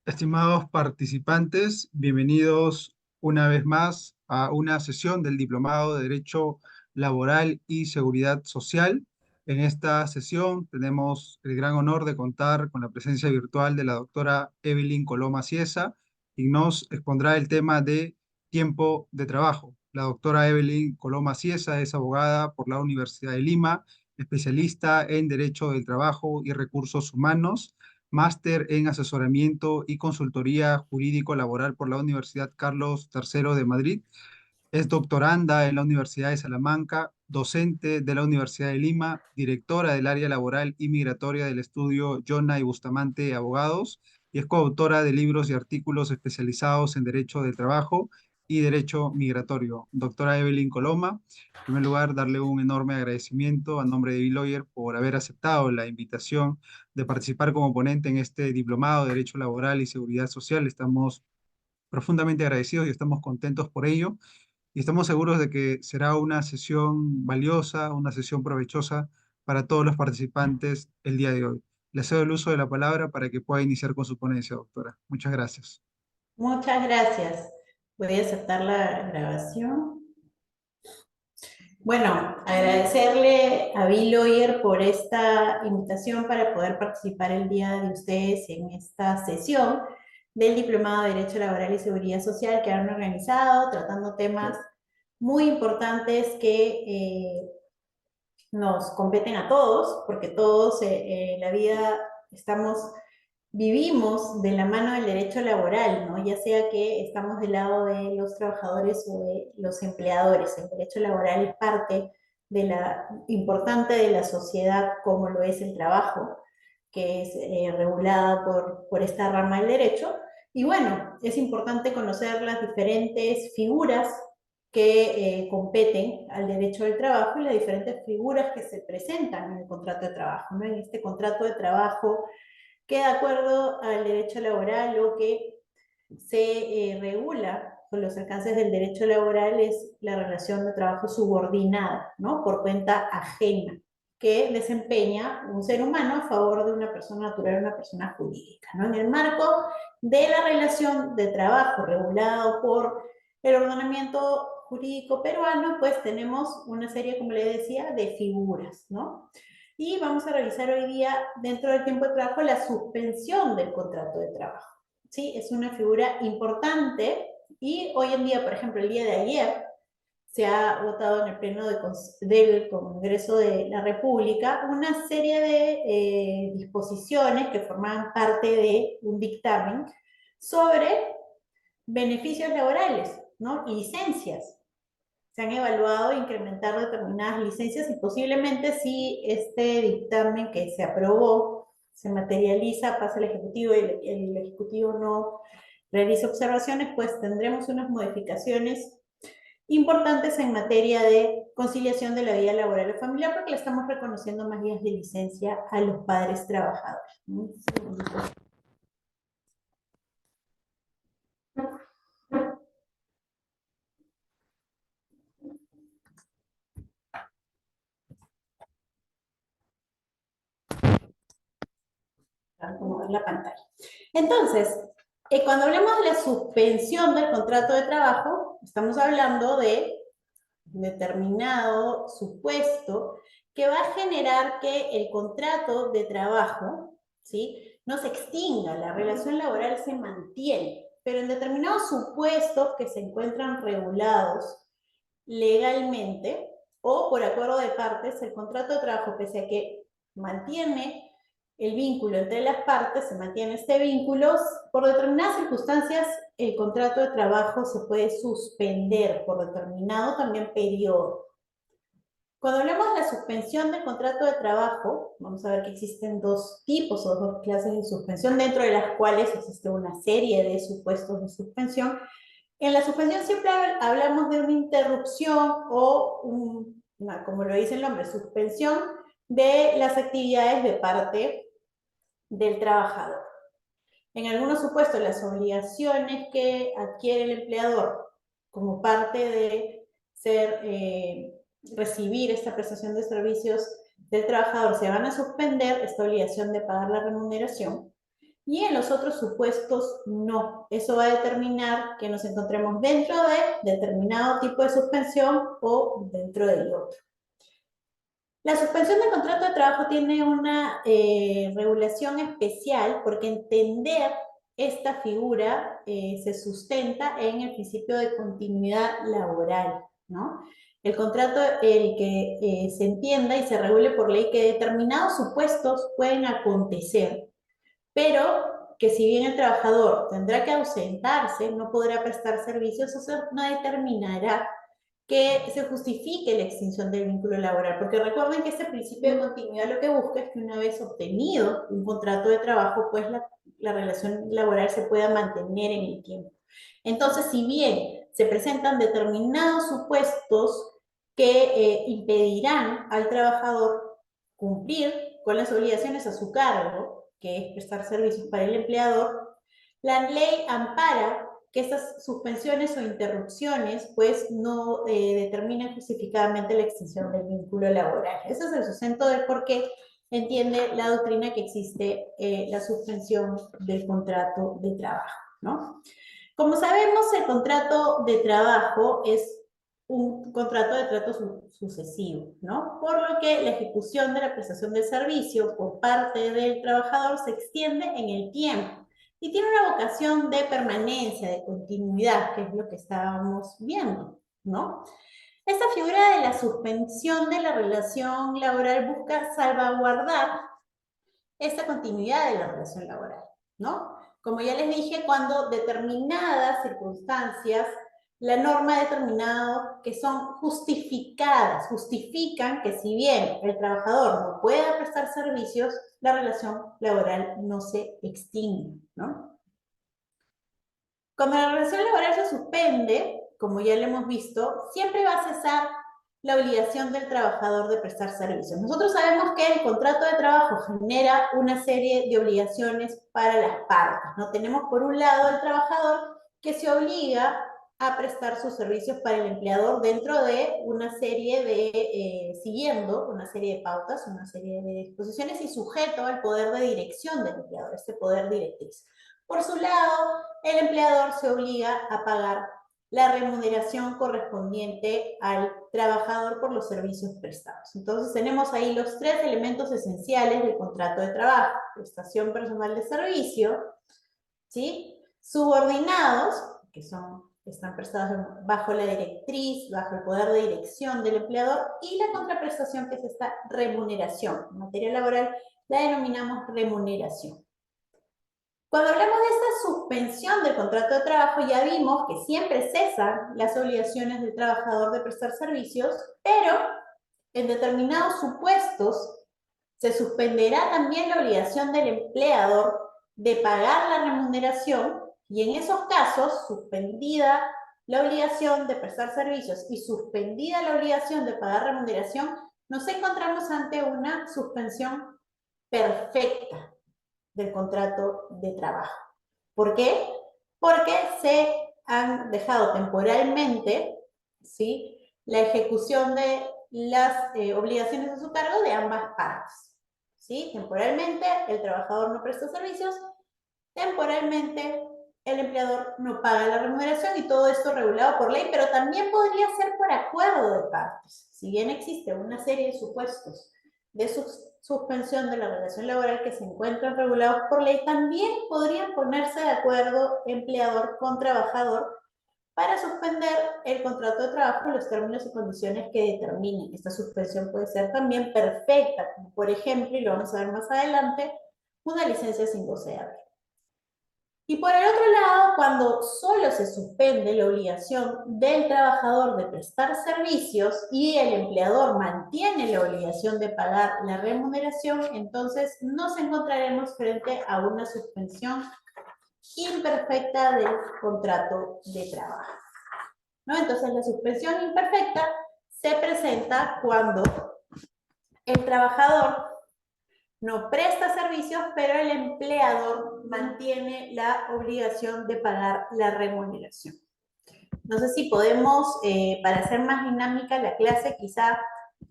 Estimados participantes, bienvenidos una vez más a una sesión del Diplomado de Derecho Laboral y Seguridad Social. En esta sesión tenemos el gran honor de contar con la presencia virtual de la doctora Evelyn Coloma Ciesa, y nos expondrá el tema de tiempo de trabajo. La doctora Evelyn Coloma Ciesa es abogada por la Universidad de Lima, especialista en Derecho del Trabajo y Recursos Humanos, máster en asesoramiento y consultoría jurídico laboral por la Universidad Carlos III de Madrid. Es doctoranda en la Universidad de Salamanca, docente de la Universidad de Lima, directora del área laboral y migratoria del estudio Yona y Bustamante Abogados, y es coautora de libros y artículos especializados en Derecho del Trabajo y Derecho Migratorio. Doctora Evelyn Coloma, en primer lugar, darle un enorme agradecimiento a nombre de B-Lawyer por haber aceptado la invitación de participar como ponente en este diplomado de Derecho Laboral y Seguridad Social. Estamos profundamente agradecidos y estamos contentos por ello, y estamos seguros de que será una sesión valiosa, una sesión provechosa para todos los participantes el día de hoy. Le cedo el uso de la palabra para que pueda iniciar con su ponencia, doctora. Muchas gracias. Muchas gracias. Voy a aceptar la grabación. Bueno, agradecerle a Bill Lawyer por esta invitación para poder participar el día de ustedes en esta sesión del Diplomado de Derecho Laboral y Seguridad Social que han organizado, tratando temas muy importantes que nos competen a todos, porque todos en la vida vivimos de la mano del derecho laboral, ¿no? Ya sea que estamos del lado de los trabajadores o de los empleadores. El derecho laboral es parte importante de la sociedad, como lo es el trabajo, que es regulada por esta rama del derecho. Y bueno, es importante conocer las diferentes figuras que competen al derecho del trabajo y las diferentes figuras que se presentan en el contrato de trabajo, ¿no? En este contrato de trabajo, que de acuerdo al derecho laboral lo que se regula con los alcances del derecho laboral es la relación de trabajo subordinada, ¿no? Por cuenta ajena, que desempeña un ser humano a favor de una persona natural, una persona jurídica, ¿no? En el marco de la relación de trabajo regulado por el ordenamiento jurídico peruano, pues tenemos una serie, como le decía, de figuras, ¿no? Y vamos a revisar hoy día, dentro del tiempo de trabajo, la suspensión del contrato de trabajo. ¿Sí? Es una figura importante y hoy en día, por ejemplo, el día de ayer, se ha votado en el Pleno del Congreso de la República una serie de disposiciones que formaban parte de un dictamen sobre beneficios laborales, ¿no? Y licencias. Se han evaluado incrementar determinadas licencias y posiblemente si este dictamen que se aprobó se materializa, pasa al Ejecutivo y el Ejecutivo no realiza observaciones, pues tendremos unas modificaciones importantes en materia de conciliación de la vida laboral y familiar, porque le estamos reconociendo más días de licencia a los padres trabajadores. Acomodar la pantalla. Entonces, cuando hablamos de la suspensión del contrato de trabajo, estamos hablando de determinado supuesto que va a generar que el contrato de trabajo, ¿sí?, no se extinga, la relación laboral se mantiene, pero en determinados supuestos que se encuentran regulados legalmente o por acuerdo de partes, el contrato de trabajo, pese a que mantiene el vínculo entre las partes, se mantiene este vínculo, por determinadas circunstancias el contrato de trabajo se puede suspender por determinado también periodo. Cuando hablamos de la suspensión del contrato de trabajo, vamos a ver que existen dos tipos o dos clases de suspensión, dentro de las cuales existe una serie de supuestos de suspensión. En la suspensión siempre hablamos de una interrupción o, como lo dice el nombre, suspensión de las actividades de parte del trabajador. En algunos supuestos, las obligaciones que adquiere el empleador como parte de recibir esta prestación de servicios del trabajador se van a suspender, esta obligación de pagar la remuneración. y en los otros supuestos no. Eso va a determinar que nos encontremos dentro de determinado tipo de suspensión o dentro del otro. La suspensión del contrato de trabajo tiene una regulación especial porque entender esta figura se sustenta en el principio de continuidad laboral, ¿no? El contrato, el que se entienda y se regule por ley que determinados supuestos pueden acontecer, pero que si bien el trabajador tendrá que ausentarse, no podrá prestar servicios, eso no determinará que se justifique la extinción del vínculo laboral, porque recuerden que este principio de continuidad lo que busca es que una vez obtenido un contrato de trabajo, pues la relación laboral se pueda mantener en el tiempo. Entonces, si bien se presentan determinados supuestos que impedirán al trabajador cumplir con las obligaciones a su cargo, que es prestar servicios para el empleador, la ley ampara que estas suspensiones o interrupciones pues no determinan justificadamente la extinción del vínculo laboral. Ese es el sustento del por qué entiende la doctrina que existe la suspensión del contrato de trabajo, ¿no? Como sabemos, el contrato de trabajo es un contrato de trato sucesivo, ¿no? Por lo que la ejecución de la prestación del servicio por parte del trabajador se extiende en el tiempo y tiene una vocación de permanencia, de continuidad, que es lo que estábamos viendo, ¿no? Esta figura de la suspensión de la relación laboral busca salvaguardar esta continuidad de la relación laboral, ¿no? Como ya les dije, cuando determinadas circunstancias, la norma ha determinado que son justificadas, justifican que si bien el trabajador no puede prestar servicios, la relación laboral no se extingue, ¿no? Cuando la relación laboral se suspende, como ya lo hemos visto, siempre va a cesar la obligación del trabajador de prestar servicios. Nosotros sabemos que el contrato de trabajo genera una serie de obligaciones para las partes, ¿no? Tenemos por un lado el trabajador que se obliga a prestar sus servicios para el empleador dentro de una serie de, siguiendo una serie de pautas, una serie de disposiciones y sujeto al poder de dirección del empleador, este poder directriz. Por su lado, el empleador se obliga a pagar la remuneración correspondiente al trabajador por los servicios prestados. Entonces tenemos ahí los tres elementos esenciales del contrato de trabajo: prestación personal de servicio, ¿sí? Subordinados, que están prestados bajo la directriz, bajo el poder de dirección del empleador, y la contraprestación, que es esta remuneración. En materia laboral la denominamos remuneración. Cuando hablamos de esta suspensión del contrato de trabajo, ya vimos que siempre cesan las obligaciones del trabajador de prestar servicios, pero en determinados supuestos se suspenderá también la obligación del empleador de pagar la remuneración, y en esos casos, suspendida la obligación de prestar servicios y suspendida la obligación de pagar remuneración, nos encontramos ante una suspensión perfecta del contrato de trabajo. ¿Por qué? Porque se han dejado temporalmente, ¿sí?, la ejecución de las obligaciones a su cargo de ambas partes. ¿Sí? Temporalmente el trabajador no presta servicios, temporalmente el empleador no paga la remuneración, y todo esto regulado por ley, pero también podría ser por acuerdo de partes. Si bien existe una serie de supuestos de suspensión de la relación laboral que se encuentran regulados por ley, también podrían ponerse de acuerdo empleador con trabajador para suspender el contrato de trabajo en los términos y condiciones que determinen. Esta suspensión puede ser también perfecta, como por ejemplo, y lo vamos a ver más adelante, una licencia sin goce de haber. Y por el otro lado, cuando solo se suspende la obligación del trabajador de prestar servicios y el empleador mantiene la obligación de pagar la remuneración, entonces nos encontraremos frente a una suspensión imperfecta del contrato de trabajo, ¿no? Entonces la suspensión imperfecta se presenta cuando el trabajador no presta servicios, pero el empleador mantiene la obligación de pagar la remuneración. No sé si podemos, para hacer más dinámica la clase, quizá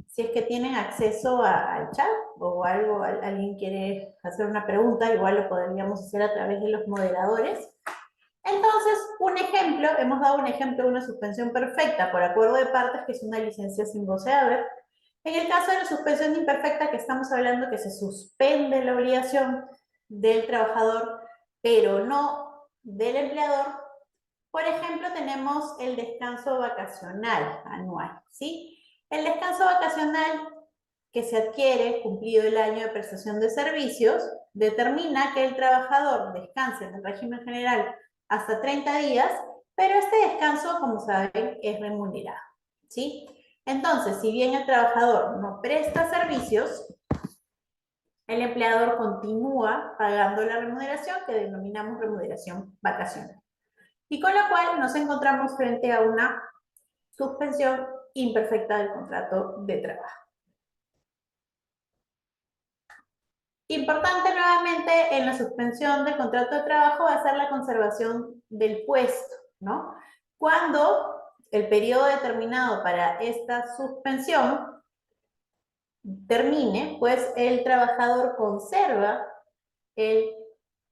si es que tienen acceso al chat o algo, alguien quiere hacer una pregunta, igual lo podríamos hacer a través de los moderadores. Entonces, un ejemplo, hemos dado un ejemplo de una suspensión perfecta por acuerdo de partes, que es una licencia sin goce de haber. En el caso de la suspensión imperfecta, que estamos hablando que se suspende la obligación del trabajador, pero no del empleador, por ejemplo, tenemos el descanso vacacional anual, ¿sí? El descanso vacacional que se adquiere cumplido el año de prestación de servicios determina que el trabajador descanse en el régimen general hasta 30 días, pero este descanso, como saben, es remunerado, ¿sí? Entonces, si bien el trabajador no presta servicios, el empleador continúa pagando la remuneración que denominamos remuneración vacacional. Y con la cual nos encontramos frente a una suspensión imperfecta del contrato de trabajo. Importante nuevamente en la suspensión del contrato de trabajo va a ser la conservación del puesto, ¿no? Cuando el periodo determinado para esta suspensión termine, pues el trabajador conserva el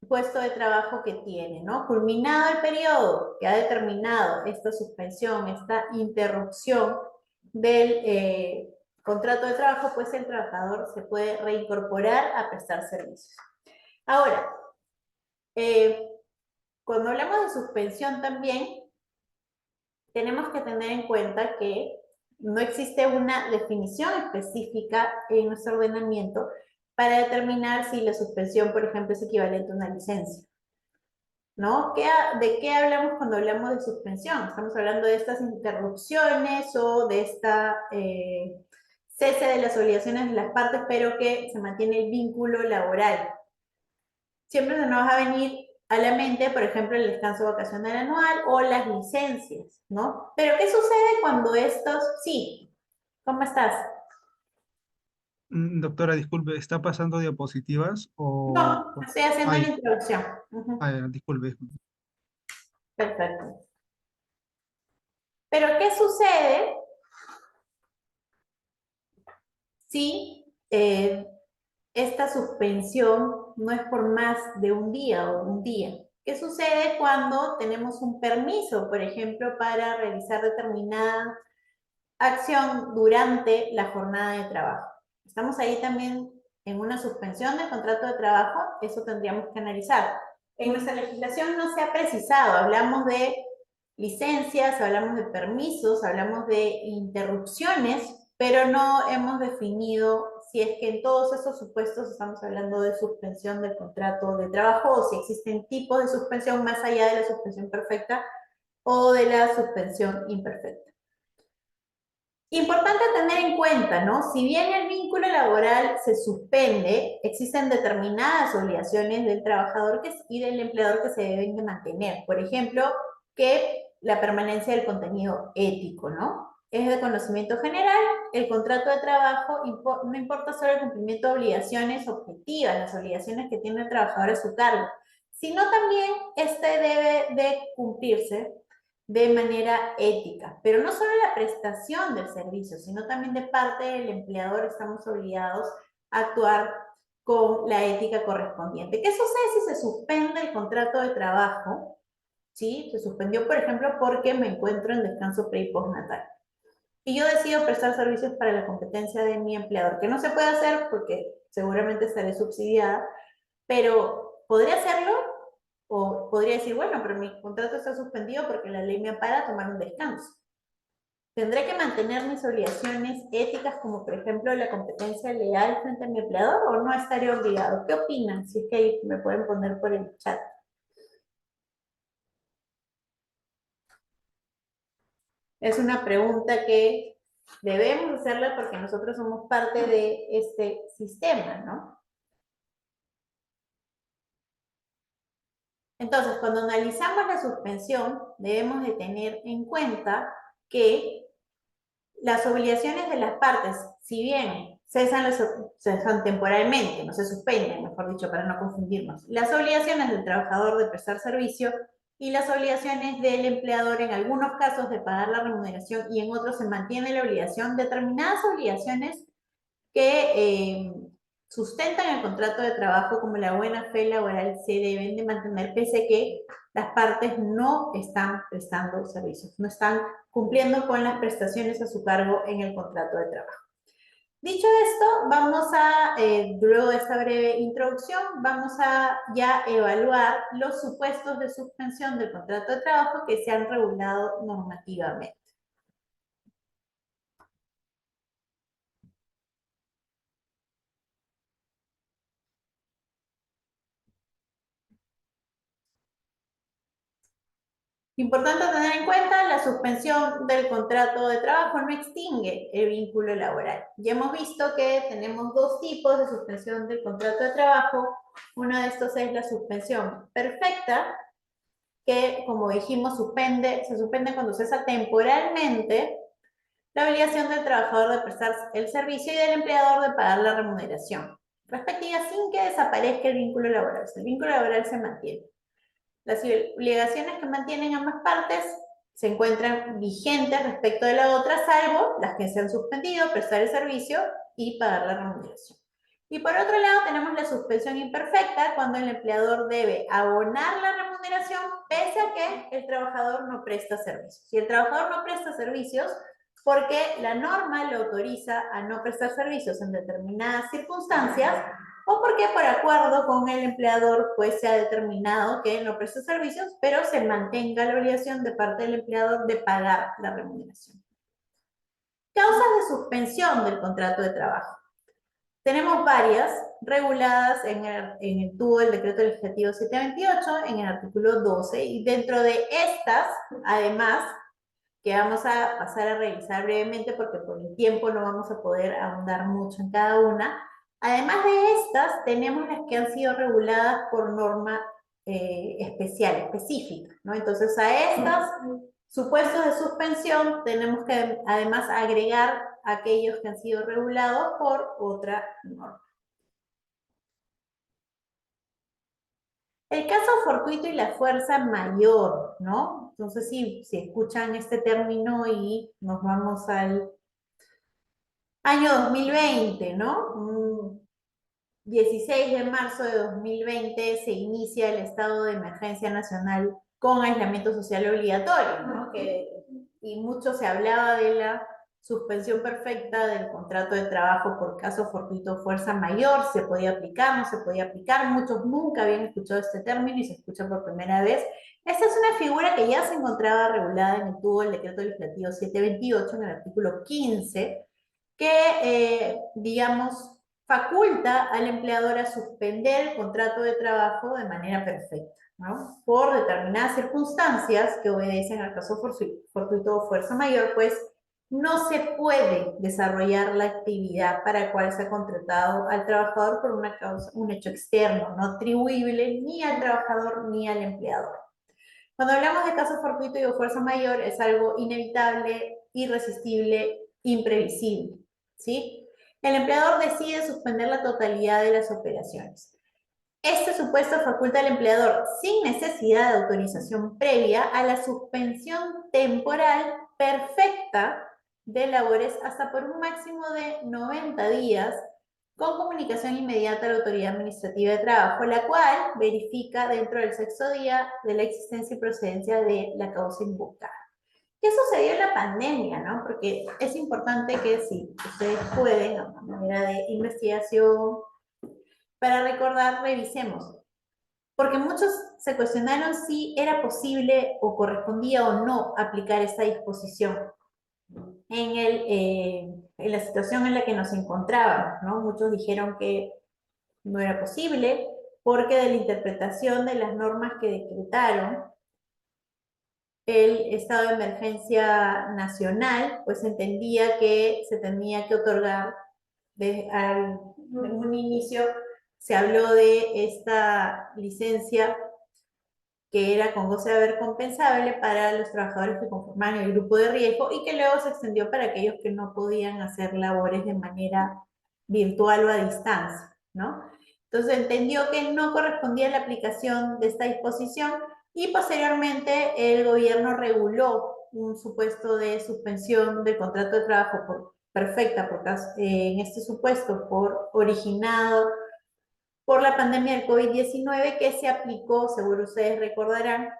puesto de trabajo que tiene, ¿no? Culminado el periodo que ha determinado esta suspensión, esta interrupción del contrato de trabajo, pues el trabajador se puede reincorporar a prestar servicios. Ahora, cuando hablamos de suspensión también, tenemos que tener en cuenta que no existe una definición específica en nuestro ordenamiento para determinar si la suspensión, por ejemplo, es equivalente a una licencia, ¿no? ¿De qué hablamos cuando hablamos de suspensión? Estamos hablando de estas interrupciones o de esta cese de las obligaciones de las partes, pero que se mantiene el vínculo laboral. Siempre se nos va a venir a la mente, por ejemplo, el descanso vacacional anual o las licencias, ¿no? Pero ¿qué sucede cuando estos... Sí, ¿cómo estás? Doctora, disculpe, ¿está pasando diapositivas o...? No, estoy haciendo la Ay, introducción. Ujú. ay, disculpe. Perfecto. Pero ¿qué sucede si esta suspensión no es por más de un día o un día? ¿Qué sucede cuando tenemos un permiso, por ejemplo, para realizar determinada acción durante la jornada de trabajo? Estamos ahí también en una suspensión del contrato de trabajo, eso tendríamos que analizar. En nuestra legislación no se ha precisado, hablamos de licencias, hablamos de permisos, hablamos de interrupciones, pero no hemos definido si es que en todos esos supuestos estamos hablando de suspensión del contrato de trabajo o si existen tipos de suspensión más allá de la suspensión perfecta o de la suspensión imperfecta. Importante tener en cuenta, ¿no? Si bien el vínculo laboral se suspende, existen determinadas obligaciones del trabajador y del empleador que se deben de mantener. Por ejemplo, que la permanencia del contenido ético, ¿no? Es de conocimiento general, el contrato de trabajo no importa solo el cumplimiento de obligaciones objetivas, las obligaciones que tiene el trabajador a su cargo, sino también este debe de cumplirse de manera ética, pero no solo la prestación del servicio, sino también de parte del empleador estamos obligados a actuar con la ética correspondiente. ¿Qué sucede si se suspende el contrato de trabajo? ¿Sí? Se suspendió, por ejemplo, porque me encuentro en descanso pre y postnatal. Y yo decido prestar servicios para la competencia de mi empleador, que no se puede hacer porque seguramente estaré subsidiada, pero ¿podría hacerlo? O podría decir, bueno, pero mi contrato está suspendido porque la ley me ampara a tomar un descanso. ¿Tendré que mantener mis obligaciones éticas, como por ejemplo la competencia leal frente a mi empleador, o no estaré obligado? ¿Qué opinan? Si es que ahí me pueden poner por el chat. Es una pregunta que debemos hacerla porque nosotros somos parte de este sistema, ¿no? Entonces, cuando analizamos la suspensión, debemos de tener en cuenta que las obligaciones de las partes, si bien cesan temporalmente, no se suspenden, mejor dicho, para no confundirnos, las obligaciones del trabajador de prestar servicio y las obligaciones del empleador en algunos casos de pagar la remuneración y en otros se mantiene la obligación, determinadas obligaciones que sustentan el contrato de trabajo como la buena fe laboral se deben de mantener pese a que las partes no están prestando servicios, no están cumpliendo con las prestaciones a su cargo en el contrato de trabajo. Dicho esto, vamos a, luego de esta breve introducción, vamos a ya evaluar los supuestos de suspensión del contrato de trabajo que se han regulado normativamente. Importante tener en cuenta, la suspensión del contrato de trabajo no extingue el vínculo laboral. Ya hemos visto que tenemos dos tipos de suspensión del contrato de trabajo. Uno de estos es la suspensión perfecta, que como dijimos se suspende cuando cesa temporalmente la obligación del trabajador de prestar el servicio y del empleador de pagar la remuneración respectiva sin que desaparezca el vínculo laboral. El vínculo laboral se mantiene. Las obligaciones que mantienen ambas partes se encuentran vigentes respecto de la otra, salvo las que se han suspendido, prestar el servicio y pagar la remuneración. Y por otro lado tenemos la suspensión imperfecta, cuando el empleador debe abonar la remuneración pese a que el trabajador no presta servicios. Si el trabajador no presta servicios, porque la norma le autoriza a no prestar servicios en determinadas circunstancias, o porque por acuerdo con el empleador pues se ha determinado que no presta servicios, pero se mantenga la obligación de parte del empleador de pagar la remuneración. Causas de suspensión del contrato de trabajo. Tenemos varias reguladas en el tubo del decreto legislativo 728, en el artículo 12, y dentro de estas, además, que vamos a pasar a revisar brevemente porque por el tiempo no vamos a poder ahondar mucho en cada una. Además de estas, tenemos las que han sido reguladas por norma especial, específica, ¿no? Entonces, a estas supuestos de suspensión tenemos que además agregar aquellos que han sido regulados por otra norma. El caso fortuito y la fuerza mayor, ¿no? Entonces, si escuchan este término y nos vamos al año 2020, ¿no? 16 de marzo de 2020 se inicia el estado de emergencia nacional con aislamiento social obligatorio, ¿no? Y mucho se hablaba de la suspensión perfecta del contrato de trabajo por caso fortuito fuerza mayor, se podía aplicar, no se podía aplicar, muchos nunca habían escuchado este término y se escucha por primera vez. Esta es una figura que ya se encontraba regulada en el tubo del decreto legislativo 728 en el artículo 15, que, digamos, faculta al empleador a suspender el contrato de trabajo de manera perfecta, ¿no? Por determinadas circunstancias que obedecen al caso fortuito o fuerza mayor, pues no se puede desarrollar la actividad para la cual se ha contratado al trabajador por una causa, un hecho externo, no atribuible ni al trabajador ni al empleador. Cuando hablamos de caso fortuito y o fuerza mayor, es algo inevitable, irresistible, imprevisible, ¿sí? El empleador decide suspender la totalidad de las operaciones. Este supuesto faculta al empleador, sin necesidad de autorización previa, a la suspensión temporal perfecta de labores hasta por un máximo de 90 días, con comunicación inmediata a la autoridad administrativa de trabajo, la cual verifica dentro del sexto día de la existencia y procedencia de la causa invocada. ¿Qué sucedió en la pandemia, no? Porque es importante que si ustedes pueden, a manera de investigación, para recordar, revisemos. Porque muchos se cuestionaron si era posible o correspondía o no aplicar esta disposición en la situación en la que nos encontrábamos, ¿no? Muchos dijeron que no era posible porque de la interpretación de las normas que decretaron el estado de emergencia nacional, pues entendía que se tenía que otorgar en un inicio se habló de esta licencia que era con goce de haber compensable para los trabajadores que conformaban el grupo de riesgo y que luego se extendió para aquellos que no podían hacer labores de manera virtual o a distancia, ¿no? Entonces entendió que no correspondía la aplicación de esta disposición y posteriormente el gobierno reguló un supuesto de suspensión del contrato de trabajo perfecta, en este supuesto por originado por la pandemia del COVID-19 que se aplicó, seguro ustedes recordarán,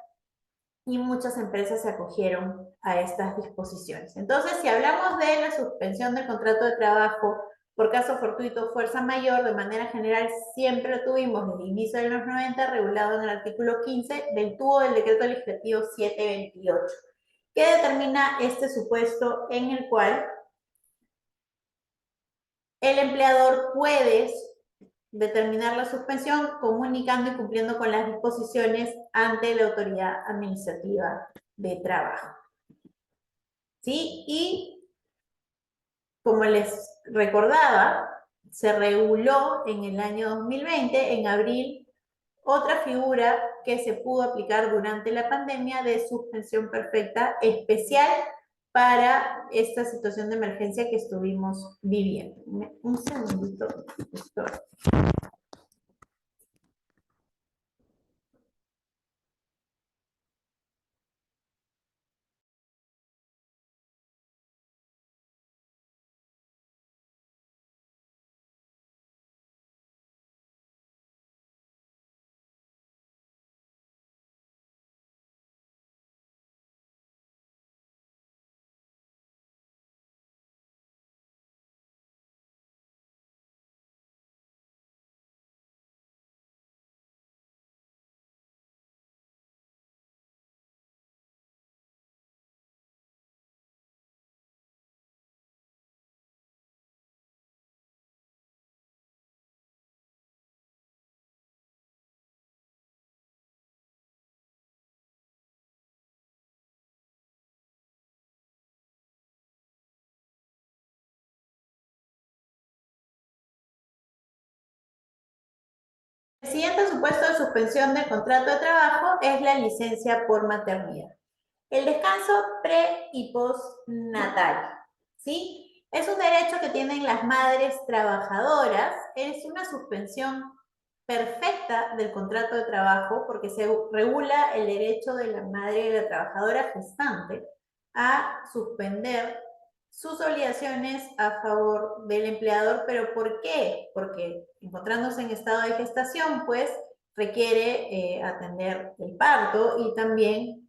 y muchas empresas se acogieron a estas disposiciones. Entonces, si hablamos de la suspensión del contrato de trabajo por caso fortuito o fuerza mayor, de manera general siempre lo tuvimos desde el inicio de los 90, regulado en el artículo 15 del tubo del decreto legislativo 728, que determina este supuesto en el cual el empleador puede determinar la suspensión comunicando y cumpliendo con las disposiciones ante la autoridad administrativa de trabajo. ¿Sí? Y como les recordaba, se reguló en el año 2020, en abril, otra figura que se pudo aplicar durante la pandemia de suspensión perfecta especial para esta situación de emergencia que estuvimos viviendo. Un segundito, doctor. El siguiente supuesto de suspensión del contrato de trabajo es la licencia por maternidad. El descanso pre y postnatal, ¿sí? Es un derecho que tienen las madres trabajadoras, es una suspensión perfecta del contrato de trabajo porque se regula el derecho de la madre de la trabajadora gestante a suspender sus obligaciones a favor del empleador. ¿Pero por qué? Porque encontrándose en estado de gestación, pues requiere atender el parto y también,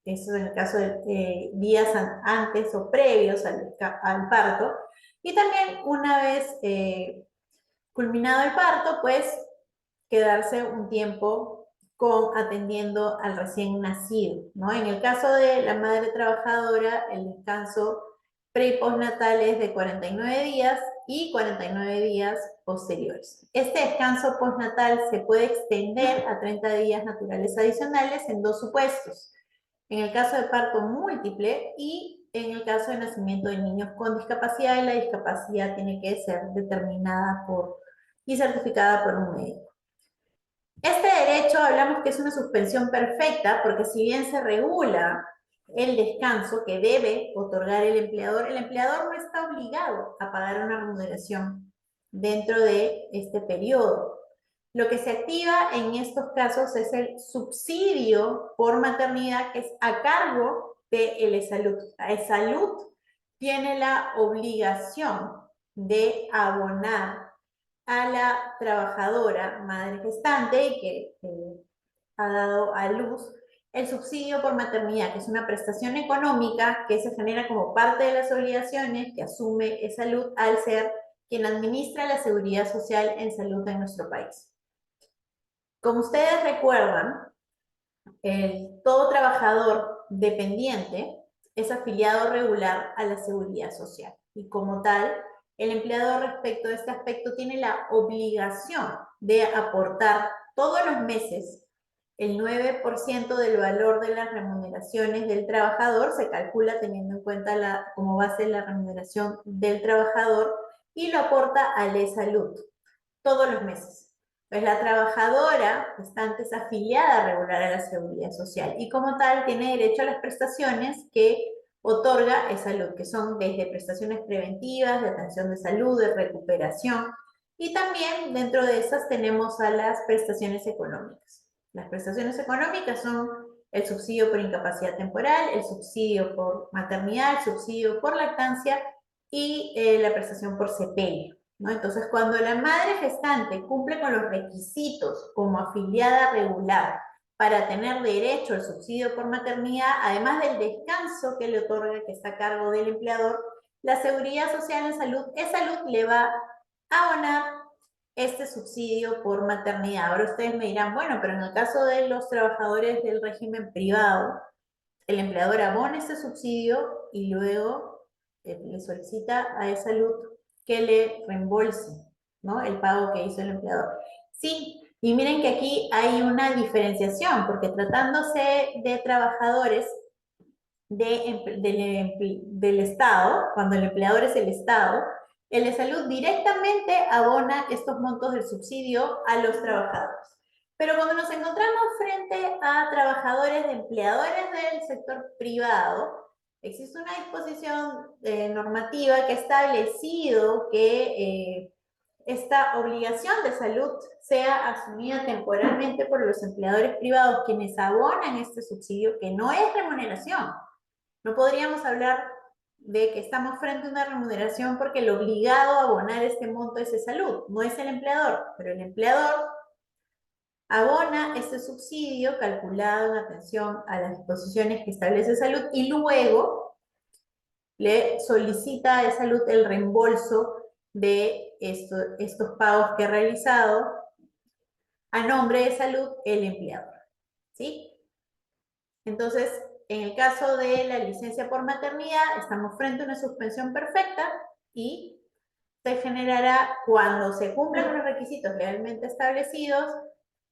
eso en el caso de días antes o previos al parto, y también una vez culminado el parto, pues quedarse un tiempo atendiendo al recién nacido, ¿no? En el caso de la madre trabajadora, el descanso pre y postnatal es de 49 días y 49 días posteriores. Este descanso postnatal se puede extender a 30 días naturales adicionales en dos supuestos: en el caso de parto múltiple y en el caso de nacimiento de niños con discapacidad, y la discapacidad tiene que ser determinada y certificada por un médico. Este derecho hablamos que es una suspensión perfecta porque si bien se regula el descanso que debe otorgar el empleador no está obligado a pagar una remuneración dentro de este periodo. Lo que se activa en estos casos es el subsidio por maternidad, que es a cargo de ELESALUD. ELESALUD tiene la obligación de abonar a la trabajadora madre gestante y que ha dado a luz el subsidio por maternidad, que es una prestación económica que se genera como parte de las obligaciones que asume ELESALUD al ser quien administra la seguridad social en salud en nuestro país. Como ustedes recuerdan, todo trabajador dependiente es afiliado regular a la seguridad social y como tal, el empleador respecto a este aspecto tiene la obligación de aportar todos los meses el 9% del valor de las remuneraciones del trabajador. Se calcula teniendo en cuenta como base la remuneración del trabajador y lo aporta a ELESALUD todos los meses. Pues la trabajadora está antes afiliada regular a la seguridad social y como tal tiene derecho a las prestaciones que otorga ELESALUD, que son desde prestaciones preventivas, de atención de salud, de recuperación, y también dentro de esas tenemos a las prestaciones económicas. Las prestaciones económicas son el subsidio por incapacidad temporal, el subsidio por maternidad, el subsidio por lactancia y la prestación por sepelio, ¿no? Entonces, cuando la madre gestante cumple con los requisitos como afiliada regular para tener derecho al subsidio por maternidad, además del descanso que le otorga, que está a cargo del empleador, la Seguridad Social en Salud, salud le va a abonar este subsidio por maternidad. Ahora ustedes me dirán, bueno, pero en el caso de los trabajadores del régimen privado, el empleador abona este subsidio y luego le solicita a salud que le reembolse, ¿no?, el pago que hizo el empleador. Sí, y miren que aquí hay una diferenciación, porque tratándose de trabajadores del Estado, cuando el empleador es el Estado, el de salud directamente abona estos montos del subsidio a los trabajadores. Pero cuando nos encontramos frente a trabajadores de empleadores del sector privado, existe una disposición normativa que ha establecido que esta obligación de salud sea asumida temporalmente por los empleadores privados, quienes abonan este subsidio, que no es remuneración. No podríamos hablar de que estamos frente a una remuneración porque el obligado a abonar este monto es de salud, no es el empleador, pero el empleador abona este subsidio calculado en atención a las disposiciones que establece salud y luego le solicita a salud el reembolso de estos pagos que ha realizado a nombre de salud el empleador, ¿sí? Entonces, en el caso de la licencia por maternidad, estamos frente a una suspensión perfecta y se generará, cuando se cumplan los requisitos legalmente establecidos,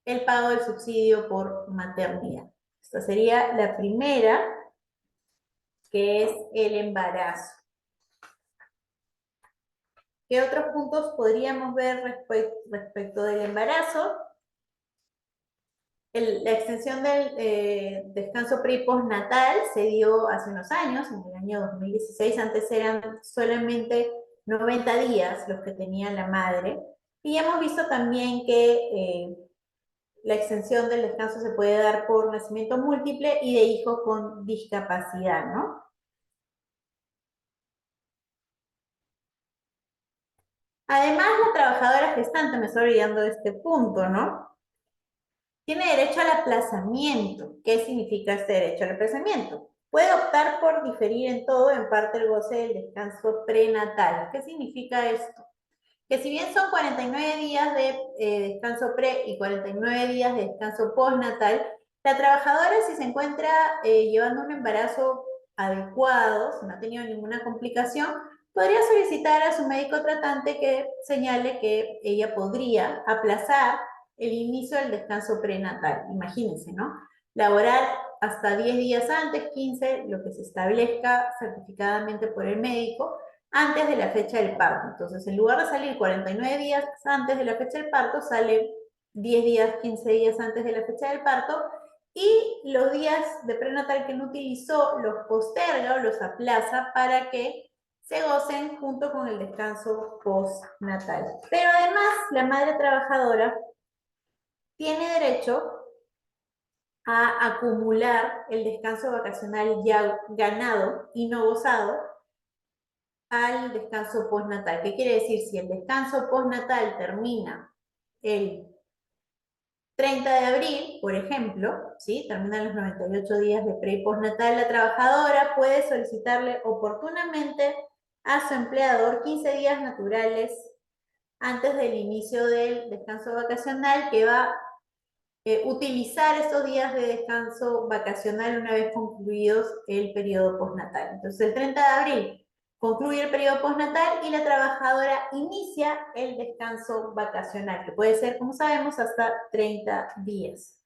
el pago del subsidio por maternidad. Esta sería la primera, que es el embarazo. ¿Qué otros puntos podríamos ver respecto del embarazo? La extensión del descanso pre y postnatal se dio hace unos años, en el año 2016. Antes eran solamente 90 días los que tenía la madre. Y hemos visto también que la extensión del descanso se puede dar por nacimiento múltiple y de hijos con discapacidad, ¿no? Además, la trabajadora gestante, me estoy olvidando de este punto, ¿no?, tiene derecho al aplazamiento. ¿Qué significa este derecho al aplazamiento? Puede optar por diferir en todo o en parte el goce del descanso prenatal. ¿Qué significa esto? Que si bien son 49 días de descanso pre y 49 días de descanso postnatal, la trabajadora, si se encuentra llevando un embarazo adecuado, si no ha tenido ninguna complicación, podría solicitar a su médico tratante que señale que ella podría aplazar el inicio del descanso prenatal. Imagínense, ¿no? Laborar hasta 10 días antes, 15, lo que se establezca certificadamente por el médico, antes de la fecha del parto. Entonces, en lugar de salir 49 días antes de la fecha del parto, sale 10 días, 15 días antes de la fecha del parto, y los días de prenatal que no utilizó los posterga o los aplaza para que se gocen junto con el descanso postnatal. Pero además, la madre trabajadora tiene derecho a acumular el descanso vacacional ya ganado y no gozado al descanso postnatal. ¿Qué quiere decir? Si el descanso postnatal termina el 30 de abril, por ejemplo, ¿sí?, terminan los 98 días de pre y postnatal, la trabajadora puede solicitarle oportunamente a su empleador 15 días naturales antes del inicio del descanso vacacional, que va utilizar estos días de descanso vacacional una vez concluidos el periodo postnatal. Entonces, el 30 de abril concluye el periodo postnatal y la trabajadora inicia el descanso vacacional, que puede ser, como sabemos, hasta 30 días.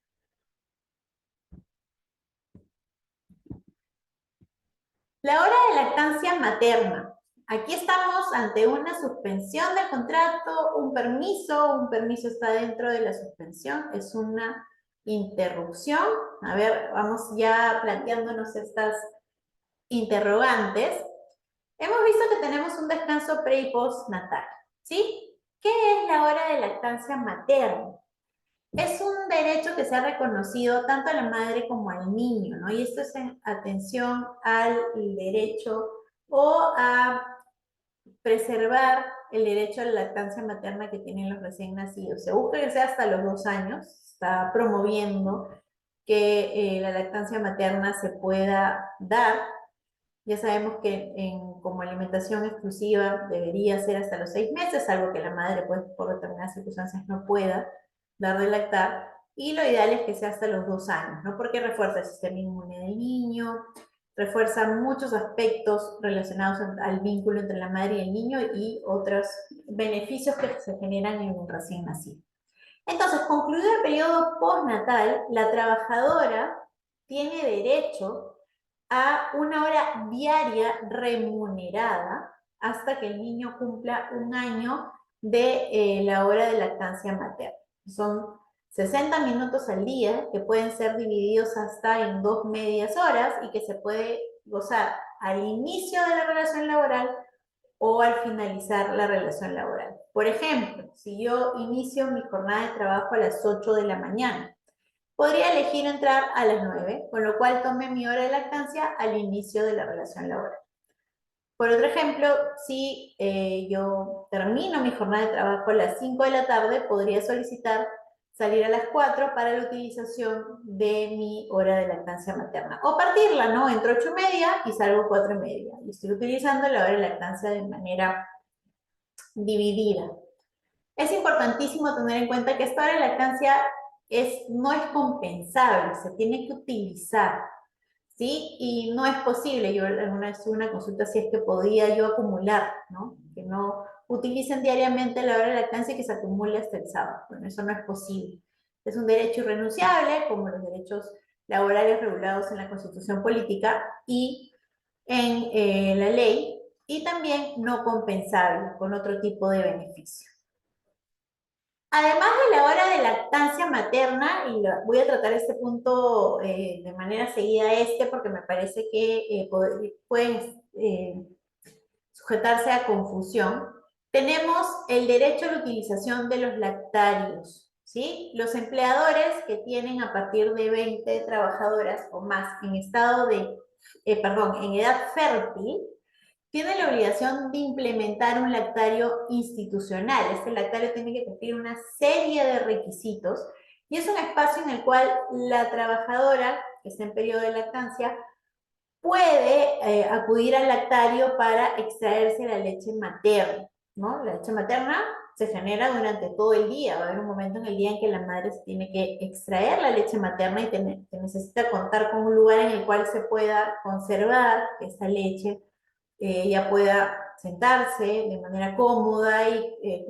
La hora de lactancia materna. Aquí estamos ante una suspensión del contrato, un permiso está dentro de la suspensión, es una interrupción. A ver, vamos ya planteándonos estas interrogantes. Hemos visto que tenemos un descanso pre y postnatal, ¿sí? ¿Qué es la hora de lactancia materna? Es un derecho que se ha reconocido tanto a la madre como al niño, ¿no? Y esto es en atención al derecho o a preservar el derecho a la lactancia materna que tienen los recién nacidos. Se busca que sea hasta los 2 años, está promoviendo que la lactancia materna se pueda dar. Ya sabemos que como alimentación exclusiva debería ser hasta los 6 meses, algo que la madre pues, por determinadas circunstancias no pueda dar de lactar. Y lo ideal es que sea hasta los 2 años, ¿no? Porque refuerza el sistema inmune del niño, refuerza muchos aspectos relacionados al vínculo entre la madre y el niño y otros beneficios que se generan en un recién nacido. Entonces, concluido el periodo postnatal, la trabajadora tiene derecho a una hora diaria remunerada hasta que el niño cumpla 1 año de la hora de lactancia materna. Son 60 minutos al día que pueden ser divididos hasta en 2 medias horas y que se puede gozar al inicio de la relación laboral o al finalizar la relación laboral. Por ejemplo, si yo inicio mi jornada de trabajo a las 8 de la mañana, podría elegir entrar a las 9, con lo cual tomé mi hora de lactancia al inicio de la relación laboral. Por otro ejemplo, si yo termino mi jornada de trabajo a las 5 de la tarde, podría solicitar salir a las 4 para la utilización de mi hora de lactancia materna. O partirla, ¿no? Entro 8:30 y salgo 4:30. Y estoy utilizando la hora de lactancia de manera dividida. Es importantísimo tener en cuenta que esta hora de lactancia no es compensable, se tiene que utilizar, ¿sí? Y no es posible, yo alguna vez tuve una consulta si es que podía yo acumular, ¿no? Que no utilicen diariamente la hora de lactancia y que se acumule hasta el sábado. Bueno, eso no es posible. Es un derecho irrenunciable, como los derechos laborales regulados en la Constitución Política y en la ley, y también no compensable con otro tipo de beneficio. Además de la hora de lactancia materna, y voy a tratar este punto de manera seguida porque me parece que pueden sujetarse a confusión, tenemos el derecho a la utilización de los lactarios, ¿sí? Los empleadores que tienen a partir de 20 trabajadoras o más en estado de, en edad fértil, tiene la obligación de implementar un lactario institucional. Este lactario tiene que cumplir una serie de requisitos y es un espacio en el cual la trabajadora que está en periodo de lactancia puede acudir al lactario para extraerse la leche materna, ¿no? La leche materna se genera durante todo el día. Va a haber un momento en el día en que la madre se tiene que extraer la leche materna y necesita contar con un lugar en el cual se pueda conservar esa leche, ella pueda sentarse de manera cómoda y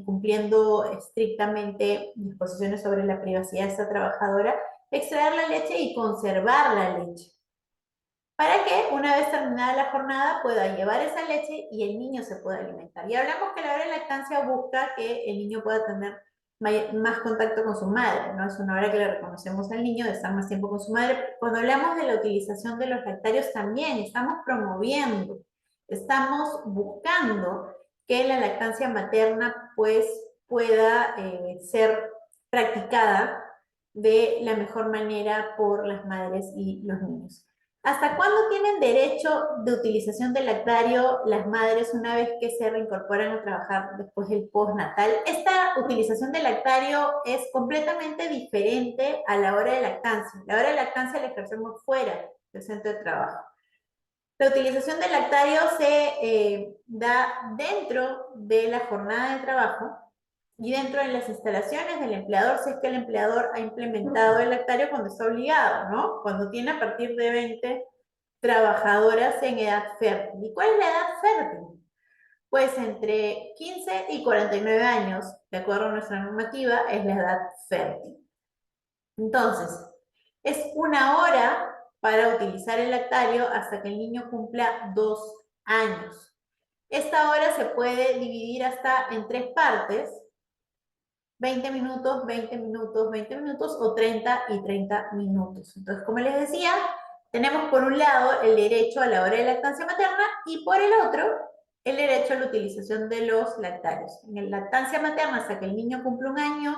cumpliendo estrictamente disposiciones sobre la privacidad de esta trabajadora, extraer la leche y conservar la leche, para que una vez terminada la jornada pueda llevar esa leche y el niño se pueda alimentar. Y hablamos que la hora de lactancia busca que el niño pueda tener más contacto con su madre, ¿no? Es una hora que le reconocemos al niño de estar más tiempo con su madre. Cuando hablamos de la utilización de los lactarios también estamos promoviendo, estamos buscando que la lactancia materna pues pueda ser practicada de la mejor manera por las madres y los niños. ¿Hasta cuándo tienen derecho de utilización del lactario las madres una vez que se reincorporan a trabajar después del postnatal? Esta utilización del lactario es completamente diferente a la hora de lactancia. La hora de lactancia la ejercemos fuera del centro de trabajo. La utilización del lactario se da dentro de la jornada de trabajo y dentro de las instalaciones del empleador, si es que el empleador ha implementado el lactario cuando está obligado, ¿no? Cuando tiene a partir de 20 trabajadoras en edad fértil. ¿Y cuál es la edad fértil? Pues entre 15 y 49 años, de acuerdo a nuestra normativa, es la edad fértil. Entonces, es 1 hora para utilizar el lactario hasta que el niño cumpla 2 años. Esta hora se puede dividir hasta en 3 partes: 20 minutos, 20 minutos, 20 minutos o 30 y 30 minutos. Entonces, como les decía, tenemos por un lado el derecho a la hora de lactancia materna y por el otro el derecho a la utilización de los lactarios. En la lactancia materna, hasta que el niño cumple 1 año,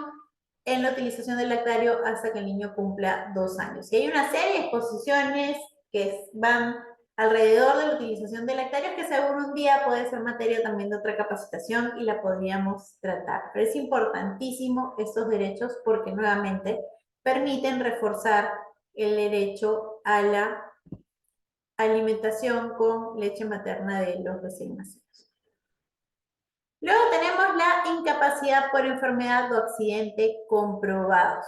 en la utilización del lactario hasta que el niño cumpla 2 años. Y hay una serie de exposiciones que van alrededor de la utilización del lactario que según un día puede ser materia también de otra capacitación y la podríamos tratar. Pero es importantísimo estos derechos porque nuevamente permiten reforzar el derecho a la alimentación con leche materna de los recién nacidos. Luego tenemos la incapacidad por enfermedad o accidente comprobados.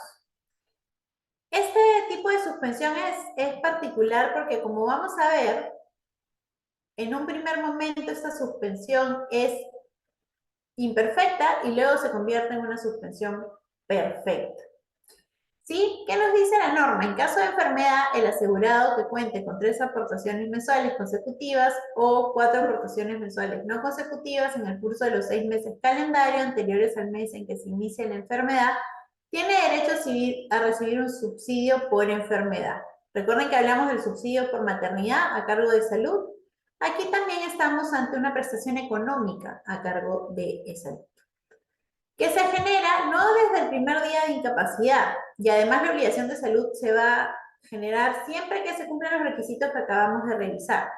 Este tipo de suspensión es particular porque, como vamos a ver, en un primer momento esta suspensión es imperfecta y luego se convierte en una suspensión perfecta. ¿Sí? ¿Qué nos dice la norma? En caso de enfermedad, el asegurado que cuente con 3 aportaciones mensuales consecutivas o 4 aportaciones mensuales no consecutivas en el curso de los 6 meses calendario anteriores al mes en que se inicia la enfermedad, tiene derecho a recibir un subsidio por enfermedad. Recuerden que hablamos del subsidio por maternidad a cargo de salud. Aquí también estamos ante una prestación económica a cargo de salud, que se genera no desde el primer día de incapacidad, y además la obligación de salud se va a generar siempre que se cumplan los requisitos que acabamos de revisar,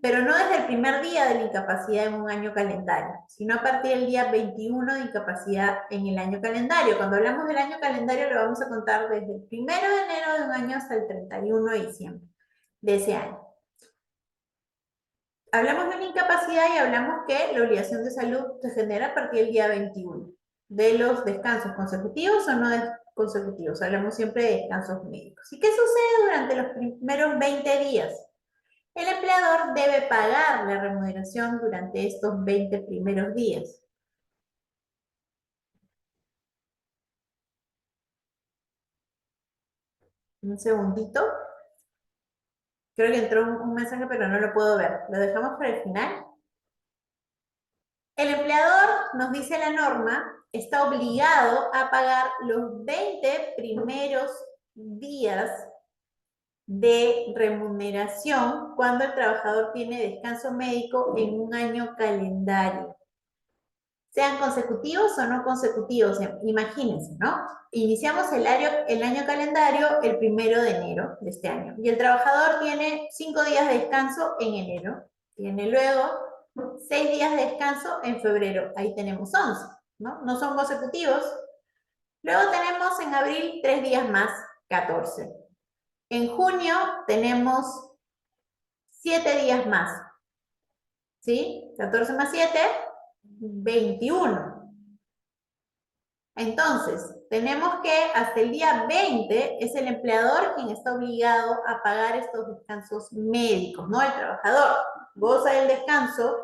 pero no desde el primer día de la incapacidad en un año calendario, sino a partir del día 21 de incapacidad en el año calendario. Cuando hablamos del año calendario lo vamos a contar desde el 1 de enero de un año hasta el 31 de diciembre de ese año. Hablamos de una incapacidad y hablamos que la obligación de salud se genera a partir del día 21. De los descansos consecutivos o no consecutivos. Hablamos siempre de descansos médicos. ¿Y qué sucede durante los primeros 20 días? El empleador debe pagar la remuneración durante estos 20 primeros días. Un segundito. Creo que entró un mensaje, pero no lo puedo ver. ¿Lo dejamos para el final? El empleador, nos dice la norma, está obligado a pagar los 20 primeros días de remuneración cuando el trabajador tiene descanso médico en un año calendario. Sean consecutivos o no consecutivos, imagínense, ¿no? Iniciamos el año calendario el 1 de enero de este año y el trabajador tiene 5 días de descanso en enero, tiene luego 6 días de descanso en febrero, ahí tenemos 11, ¿no? No son consecutivos. Luego tenemos en abril 3 días más, 14. En junio tenemos 7 días más, ¿sí? 14 más 7, 21. Entonces, tenemos que hasta el día 20 es el empleador quien está obligado a pagar estos descansos médicos, no el trabajador. Goza del descanso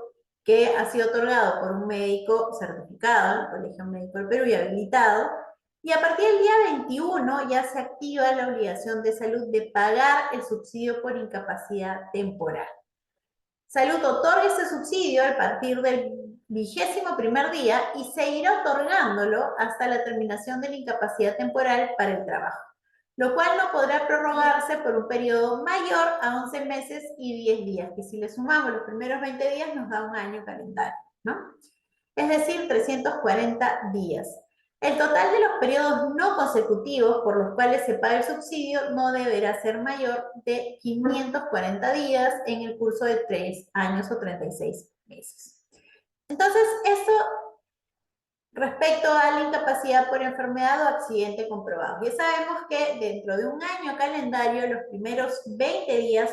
que ha sido otorgado por un médico certificado, el Colegio Médico del Perú y habilitado, y a partir del día 21 ya se activa la obligación de salud de pagar el subsidio por incapacidad temporal. Salud otorga ese subsidio a partir del 21º día y seguirá otorgándolo hasta la terminación de la incapacidad temporal para el trabajo, lo cual no podrá prorrogarse por un periodo mayor a 11 meses y 10 días, que si le sumamos los primeros 20 días nos da un año calendario, ¿no? Es decir, 340 días. El total de los periodos no consecutivos por los cuales se paga el subsidio no deberá ser mayor de 540 días en el curso de 3 años o 36 meses. Entonces, esto respecto a la incapacidad por enfermedad o accidente comprobado. Ya sabemos que dentro de un año calendario, los primeros 20 días,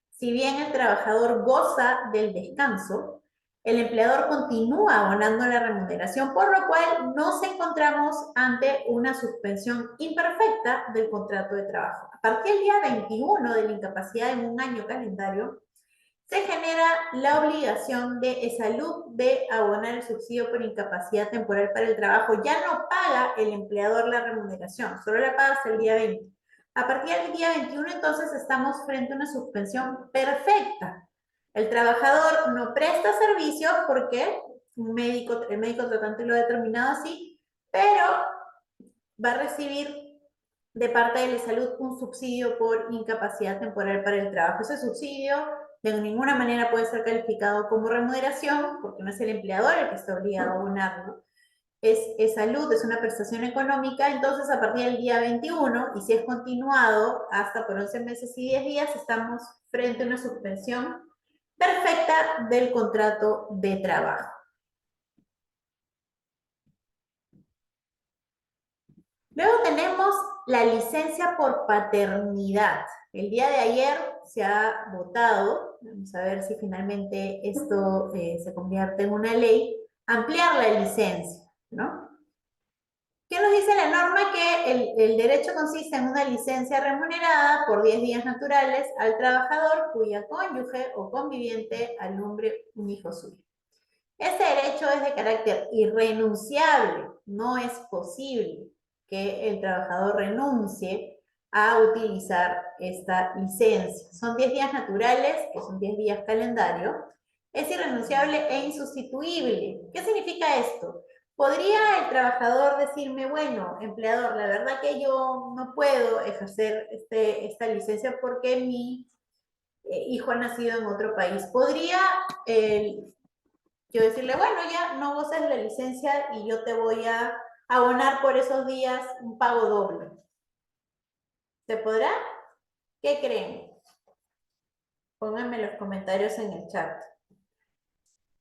si bien el trabajador goza del descanso, el empleador continúa abonando la remuneración, por lo cual nos encontramos ante una suspensión imperfecta del contrato de trabajo. A partir del día 21 de la incapacidad en un año calendario, se genera la obligación de salud de abonar el subsidio por incapacidad temporal para el trabajo. Ya no paga el empleador la remuneración, solo la paga hasta el día 20. A partir del día 21, entonces, estamos frente a una suspensión perfecta. El trabajador no presta servicio porque el médico tratante lo ha determinado así, pero va a recibir de parte de la salud un subsidio por incapacidad temporal para el trabajo. Ese subsidio de ninguna manera puede ser calificado como remuneración porque no es el empleador el que está obligado a abonarlo. es salud, es una prestación económica, entonces a partir del día 21, y si es continuado hasta por 11 meses y 10 días, estamos frente a una suspensión perfecta del contrato de trabajo. Luego tenemos la licencia por paternidad. El día de ayer se ha votado, vamos a ver si finalmente esto se convierte en una ley, ampliar la licencia, ¿no? ¿Qué nos dice la norma? Que el derecho consiste en una licencia remunerada por 10 días naturales al trabajador cuya cónyuge o conviviente alumbre un hijo suyo. Este derecho es de carácter irrenunciable, no es posible que el trabajador renuncie a utilizar esta licencia. Son 10 días naturales, que son 10 días calendario, es irrenunciable e insustituible. ¿Qué significa esto? ¿Podría el trabajador decirme, bueno, empleador, la verdad que yo no puedo ejercer esta licencia porque mi hijo ha nacido en otro país? ¿Podría yo decirle, bueno, ya no goces la licencia y yo te voy a abonar por esos días un pago doble? ¿Se podrá? ¿Qué creen? Pónganme los comentarios en el chat.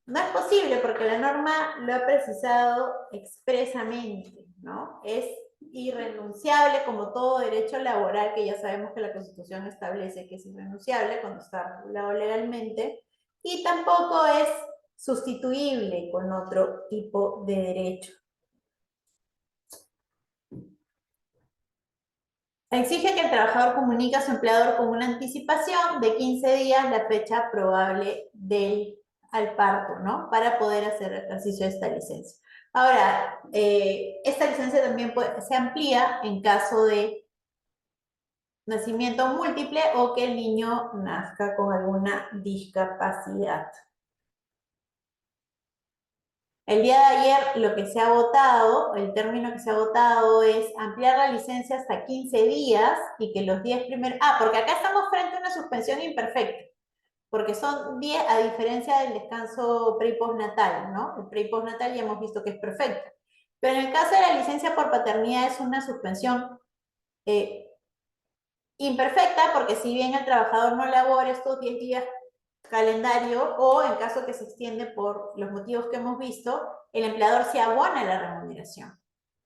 No es posible porque la norma lo ha precisado expresamente, ¿no? Es irrenunciable como todo derecho laboral, que ya sabemos que la Constitución establece que es irrenunciable cuando está regulado legalmente, y tampoco es sustituible con otro tipo de derecho. Exige que el trabajador comunique a su empleador con una anticipación de 15 días la fecha probable al parto, ¿no? Para poder hacer ejercicio de esta licencia. Ahora, esta licencia también se amplía en caso de nacimiento múltiple o que el niño nazca con alguna discapacidad. El día de ayer lo que se ha votado, el término que se ha votado es ampliar la licencia hasta 15 días y que los 10 primeros... porque acá estamos frente a una suspensión imperfecta, porque son 10 a diferencia del descanso pre y postnatal, ¿no? El pre y postnatal ya hemos visto que es perfecto. Pero en el caso de la licencia por paternidad es una suspensión imperfecta, porque si bien el trabajador no labora estos 10 días calendario o en caso que se extiende por los motivos que hemos visto, el empleador se abona la remuneración.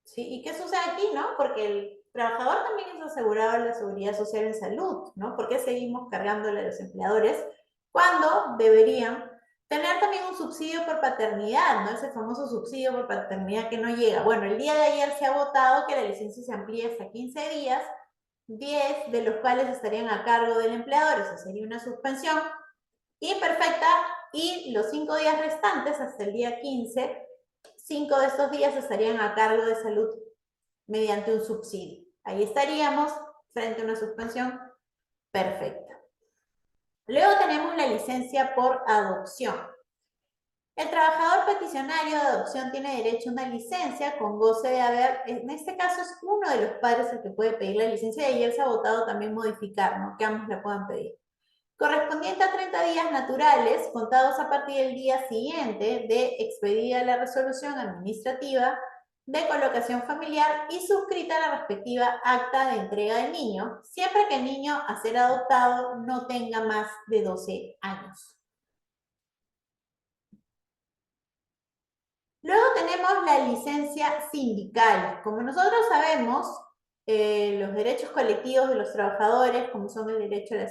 ¿Sí? ¿Y qué sucede aquí, no? Porque el trabajador también es asegurado de la seguridad social en salud, ¿no? ¿Por qué seguimos cargándole a los empleadores cuando deberían tener también un subsidio por paternidad, ¿no? Ese famoso subsidio por paternidad que no llega. Bueno, el día de ayer se ha votado que la licencia se amplíe hasta 15 días, 10 de los cuales estarían a cargo del empleador, eso sería una suspensión imperfecta, y los 5 días restantes, hasta el día 15, 5 de estos días estarían a cargo de salud mediante un subsidio. Ahí estaríamos frente a una suspensión perfecta. Luego tenemos la licencia por adopción. El trabajador peticionario de adopción tiene derecho a una licencia con goce de haber, en este caso es uno de los padres el que puede pedir la licencia, y ayer se ha votado también modificar, ¿no? Que ambos la puedan pedir. Correspondiente a 30 días naturales, contados a partir del día siguiente de expedida la resolución administrativa de colocación familiar y suscrita la respectiva acta de entrega del niño, siempre que el niño a ser adoptado no tenga más de 12 años. Luego tenemos la licencia sindical. Como nosotros sabemos, los derechos colectivos de los trabajadores, como son el derecho a la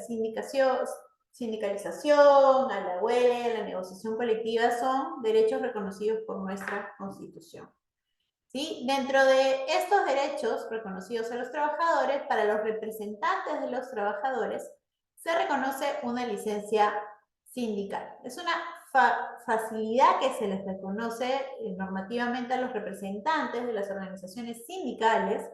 sindicalización, a la huelga, a la negociación colectiva, son derechos reconocidos por nuestra Constitución. ¿Sí? Dentro de estos derechos reconocidos a los trabajadores, para los representantes de los trabajadores, se reconoce una licencia sindical. Es una facilidad que se les reconoce normativamente a los representantes de las organizaciones sindicales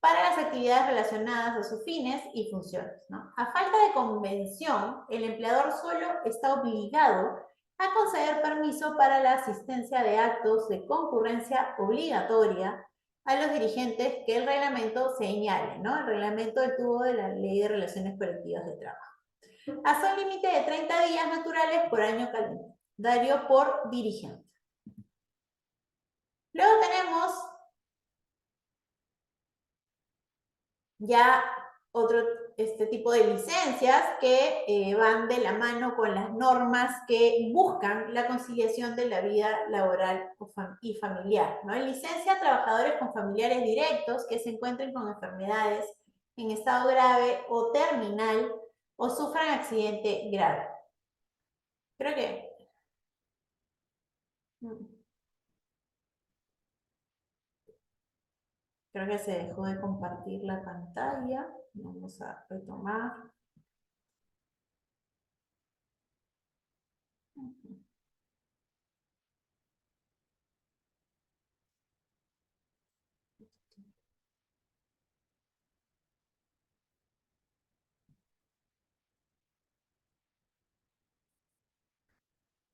para las actividades relacionadas a sus fines y funciones, ¿no? A falta de convención, el empleador solo está obligado a conceder permiso para la asistencia de actos de concurrencia obligatoria a los dirigentes que el reglamento señale, ¿no? El reglamento del tubo de la Ley de Relaciones Colectivas de Trabajo. Hasta un límite de 30 días naturales por año calendario por dirigente. Luego tenemos ya otro tipo de licencias que van de la mano con las normas que buscan la conciliación de la vida laboral y familiar, ¿no? Licencia a trabajadores con familiares directos que se encuentren con enfermedades en estado grave o terminal o sufran accidente grave. Creo que... Creo que se dejó de compartir la pantalla. Vamos a retomar.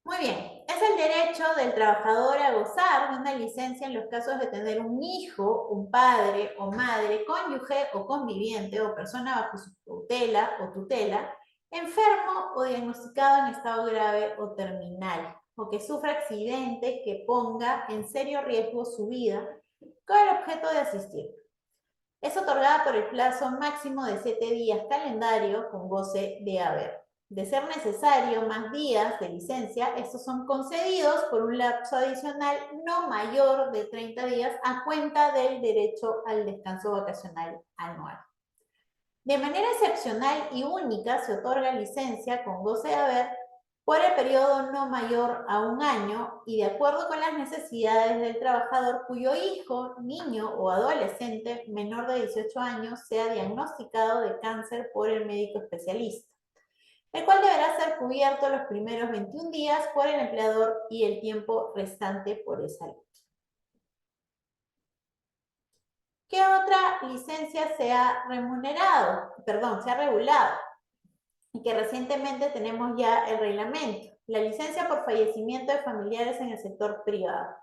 Muy bien, es el derecho del trabajador a gozar de una licencia en los casos de tener un hijo, un padre o madre, cónyuge o conviviente o persona bajo su tutela, enfermo o diagnosticado en estado grave o terminal, o que sufra accidente que ponga en serio riesgo su vida con el objeto de asistir. Es otorgada por el plazo máximo de 7 días calendario con goce de haber. De ser necesario más días de licencia, estos son concedidos por un lapso adicional no mayor de 30 días a cuenta del derecho al descanso vacacional anual. De manera excepcional y única se otorga licencia con goce de haber por el periodo no mayor a 1 año y de acuerdo con las necesidades del trabajador cuyo hijo, niño o adolescente menor de 18 años sea diagnosticado de cáncer por el médico especialista, el cual deberá ser cubierto los primeros 21 días por el empleador y el tiempo restante por esa ley. ¿Qué otra licencia se ha remunerado? Perdón, se ha regulado? Y que recientemente tenemos ya el reglamento, la licencia por fallecimiento de familiares en el sector privado.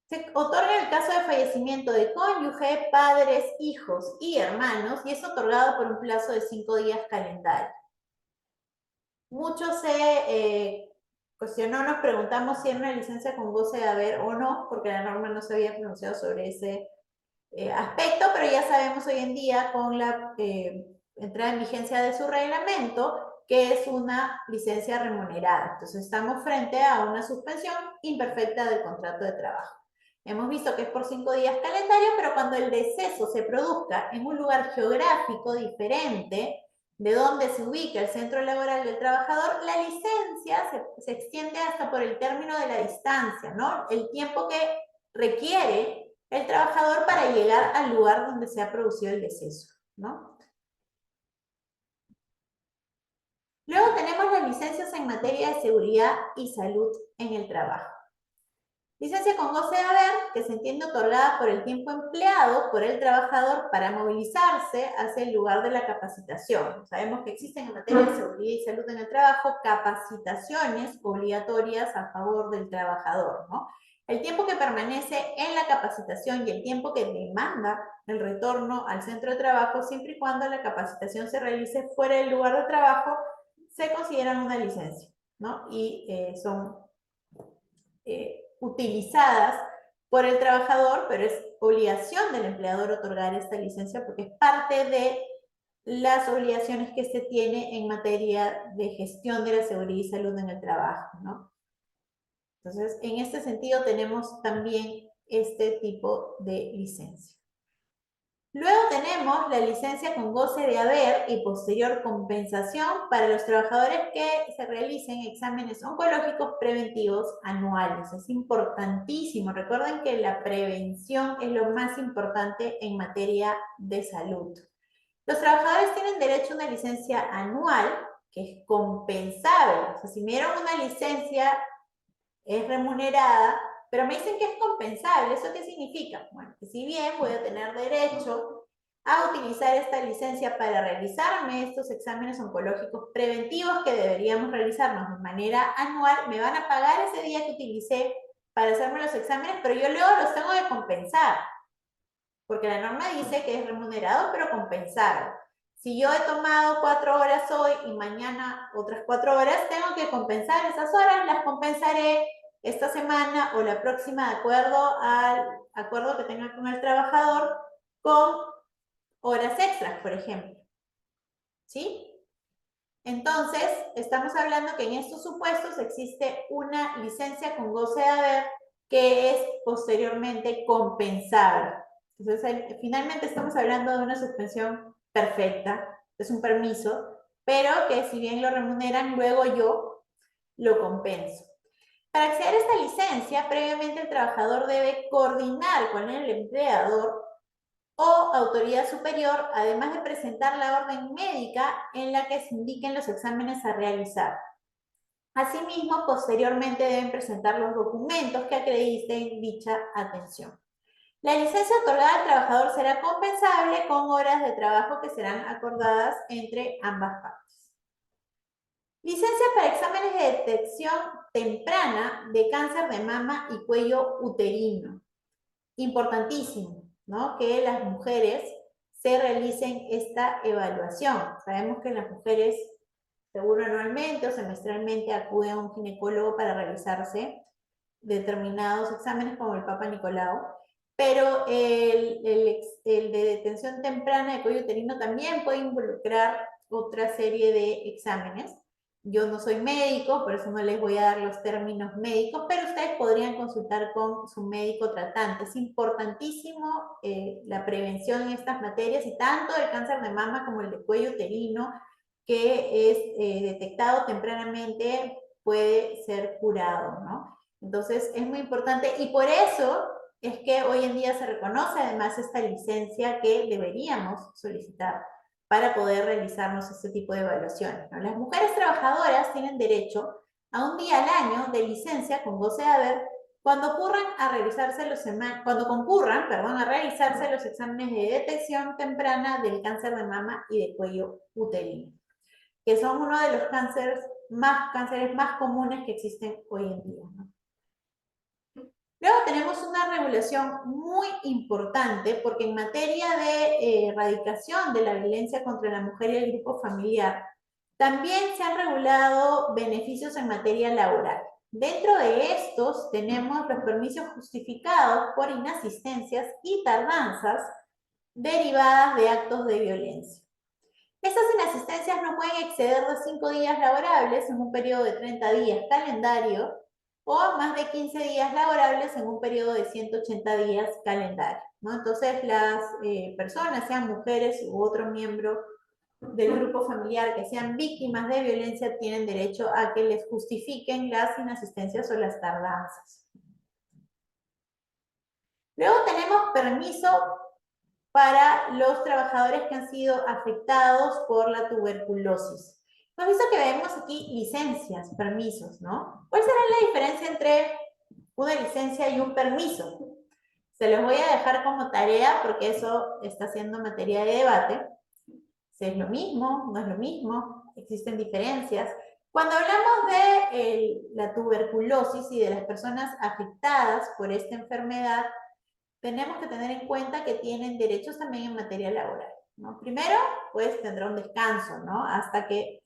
Se otorga en el caso de fallecimiento de cónyuge, padres, hijos y hermanos y es otorgado por un plazo de 5 días calendario. Mucho se cuestionó, nos preguntamos si era una licencia con goce de haber o no, porque la norma no se había pronunciado sobre ese aspecto, pero ya sabemos hoy en día con la entrada en vigencia de su reglamento que es una licencia remunerada. Entonces estamos frente a una suspensión imperfecta del contrato de trabajo. Hemos visto que es por 5 días calendario, pero cuando el deceso se produzca en un lugar geográfico diferente de donde se ubica el centro laboral del trabajador, la licencia se extiende hasta por el término de la distancia, ¿no? El tiempo que requiere el trabajador para llegar al lugar donde se ha producido el deceso, ¿no? Luego tenemos las licencias en materia de seguridad y salud en el trabajo. Licencia con goce de haber, que se entiende otorgada por el tiempo empleado por el trabajador para movilizarse hacia el lugar de la capacitación. Sabemos que existen en materia de seguridad y salud en el trabajo capacitaciones obligatorias a favor del trabajador, ¿no? El tiempo que permanece en la capacitación y el tiempo que demanda el retorno al centro de trabajo, siempre y cuando la capacitación se realice fuera del lugar de trabajo, se consideran una licencia, ¿no? Y son utilizadas por el trabajador, pero es obligación del empleador otorgar esta licencia porque es parte de las obligaciones que se tiene en materia de gestión de la seguridad y salud en el trabajo, ¿no? Entonces, en este sentido tenemos también este tipo de licencia. Luego tenemos la licencia con goce de haber y posterior compensación para los trabajadores que se realicen exámenes oncológicos preventivos anuales. Es importantísimo. Recuerden que la prevención es lo más importante en materia de salud. Los trabajadores tienen derecho a una licencia anual que es compensable. O sea, si me dieron una licencia, es remunerada, pero me dicen que es compensable. ¿Eso qué significa? Bueno, que si bien voy a tener derecho a utilizar esta licencia para realizarme estos exámenes oncológicos preventivos que deberíamos realizarnos de manera anual, me van a pagar ese día que utilicé para hacerme los exámenes, pero yo luego los tengo que compensar, porque la norma dice que es remunerado, pero compensado. Si yo he tomado 4 horas hoy y mañana otras 4 horas, tengo que compensar esas horas, las compensaré esta semana o la próxima, de acuerdo al acuerdo que tenga con el trabajador, con horas extras, por ejemplo. ¿Sí? Entonces, estamos hablando que en estos supuestos existe una licencia con goce de haber que es posteriormente compensable. Entonces, finalmente estamos hablando de una suspensión perfecta, es un permiso, pero que si bien lo remuneran, luego yo lo compenso. Para acceder a esta licencia, previamente el trabajador debe coordinar con el empleador o autoridad superior, además de presentar la orden médica en la que se indiquen los exámenes a realizar. Asimismo, posteriormente deben presentar los documentos que acrediten dicha atención. La licencia otorgada al trabajador será compensable con horas de trabajo que serán acordadas entre ambas partes. Licencia para exámenes de detección temprana de cáncer de mama y cuello uterino. Importantísimo, ¿no? Que las mujeres se realicen esta evaluación. Sabemos que las mujeres, seguro anualmente o semestralmente, acuden a un ginecólogo para realizarse determinados exámenes como el Papa Nicolau, pero el de detención temprana de cuello uterino también puede involucrar otra serie de exámenes. Yo no soy médico, por eso no les voy a dar los términos médicos, pero ustedes podrían consultar con su médico tratante. Es importantísimo la prevención en estas materias y tanto el cáncer de mama como el de cuello uterino, que es detectado tempranamente, puede ser curado, ¿no? Entonces es muy importante y por eso es que hoy en día se reconoce además esta licencia que deberíamos solicitar para poder realizarnos este tipo de evaluaciones, ¿no? Las mujeres trabajadoras tienen derecho a un día al año de licencia con goce de haber cuando concurran a realizarse los exámenes de detección temprana del cáncer de mama y de cuello uterino, que son uno de los cánceres más comunes que existen hoy en día, ¿no? Luego tenemos una regulación muy importante porque en materia de erradicación de la violencia contra la mujer y el grupo familiar, también se han regulado beneficios en materia laboral. Dentro de estos tenemos los permisos justificados por inasistencias y tardanzas derivadas de actos de violencia. Estas inasistencias no pueden exceder de 5 días laborables en un periodo de 30 días calendario o más de 15 días laborables en un periodo de 180 días calendario, ¿no? Entonces, las personas, sean mujeres u otro miembro del grupo familiar que sean víctimas de violencia, tienen derecho a que les justifiquen las inasistencias o las tardanzas. Luego tenemos permiso para los trabajadores que han sido afectados por la tuberculosis. Hemos visto que vemos aquí licencias, permisos, ¿no? ¿Cuál será la diferencia entre una licencia y un permiso? Se los voy a dejar como tarea porque eso está siendo materia de debate. Si es lo mismo, no es lo mismo, existen diferencias. Cuando hablamos de la tuberculosis y de las personas afectadas por esta enfermedad, tenemos que tener en cuenta que tienen derechos también en materia laboral, ¿no? Primero, pues tendrá un descanso, ¿no? Hasta que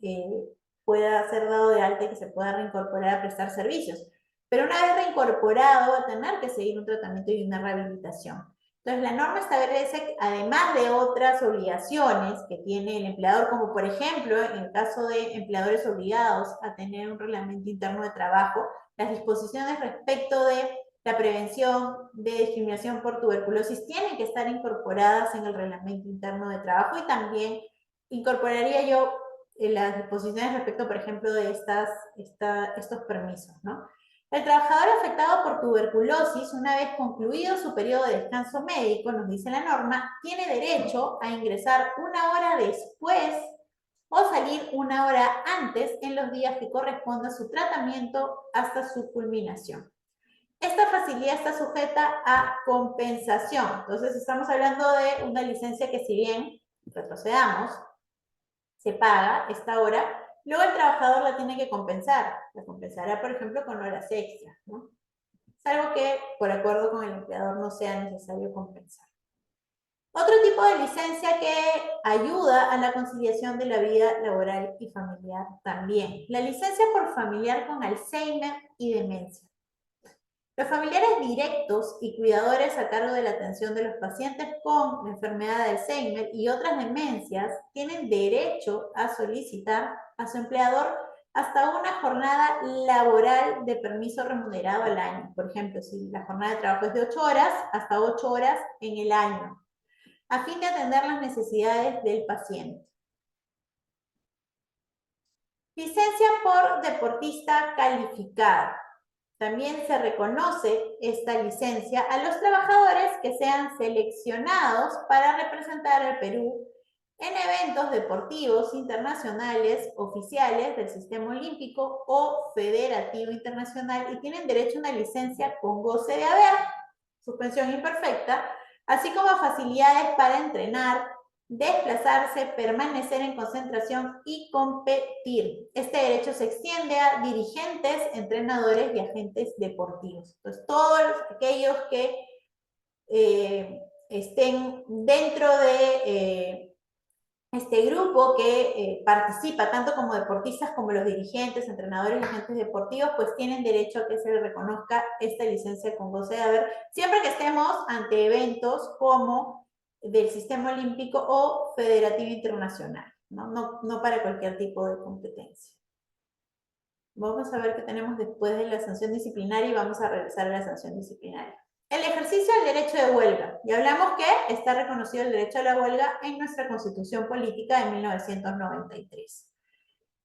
pueda ser dado de alta y que se pueda reincorporar a prestar servicios. Pero una vez reincorporado va a tener que seguir un tratamiento y una rehabilitación. Entonces, la norma establece, además de otras obligaciones que tiene el empleador, como por ejemplo, en el caso de empleadores obligados a tener un reglamento interno de trabajo, las disposiciones respecto de la prevención de discriminación por tuberculosis tienen que estar incorporadas en el reglamento interno de trabajo y también incorporaría yo las disposiciones respecto, por ejemplo, de estos permisos, ¿no? El trabajador afectado por tuberculosis, una vez concluido su periodo de descanso médico, nos dice la norma, tiene derecho a ingresar una hora después o salir una hora antes en los días que corresponda a su tratamiento hasta su culminación. Esta facilidad está sujeta a compensación. Entonces, estamos hablando de una licencia que, si bien retrocedamos, se paga esta hora, luego el trabajador la tiene que compensar. La compensará, por ejemplo, con horas extras, ¿no? Salvo que, por acuerdo con el empleador, no sea necesario compensar. Otro tipo de licencia que ayuda a la conciliación de la vida laboral y familiar también. La licencia por familiar con Alzheimer y demencia. Los familiares directos y cuidadores a cargo de la atención de los pacientes con la enfermedad de Alzheimer y otras demencias tienen derecho a solicitar a su empleador hasta una jornada laboral de permiso remunerado al año. Por ejemplo, si la jornada de trabajo es de 8 horas, hasta 8 horas en el año, a fin de atender las necesidades del paciente. Licencia por deportista calificado. También se reconoce esta licencia a los trabajadores que sean seleccionados para representar al Perú en eventos deportivos internacionales oficiales del Sistema Olímpico o Federativo Internacional y tienen derecho a una licencia con goce de haber, suspensión imperfecta, así como facilidades para entrenar, desplazarse, permanecer en concentración y competir. Este derecho se extiende a dirigentes, entrenadores y agentes deportivos. Entonces, todos aquellos que estén dentro de este grupo que participa tanto como deportistas como los dirigentes, entrenadores y agentes deportivos, pues tienen derecho a que se les reconozca esta licencia con goce de haber, siempre que estemos ante eventos como del Sistema Olímpico o Federativo Internacional, no para cualquier tipo de competencia. Vamos a ver qué tenemos después de la sanción disciplinaria y vamos a regresar a la sanción disciplinaria. El ejercicio del derecho de huelga. Ya hablamos que está reconocido el derecho a la huelga en nuestra Constitución Política de 1993.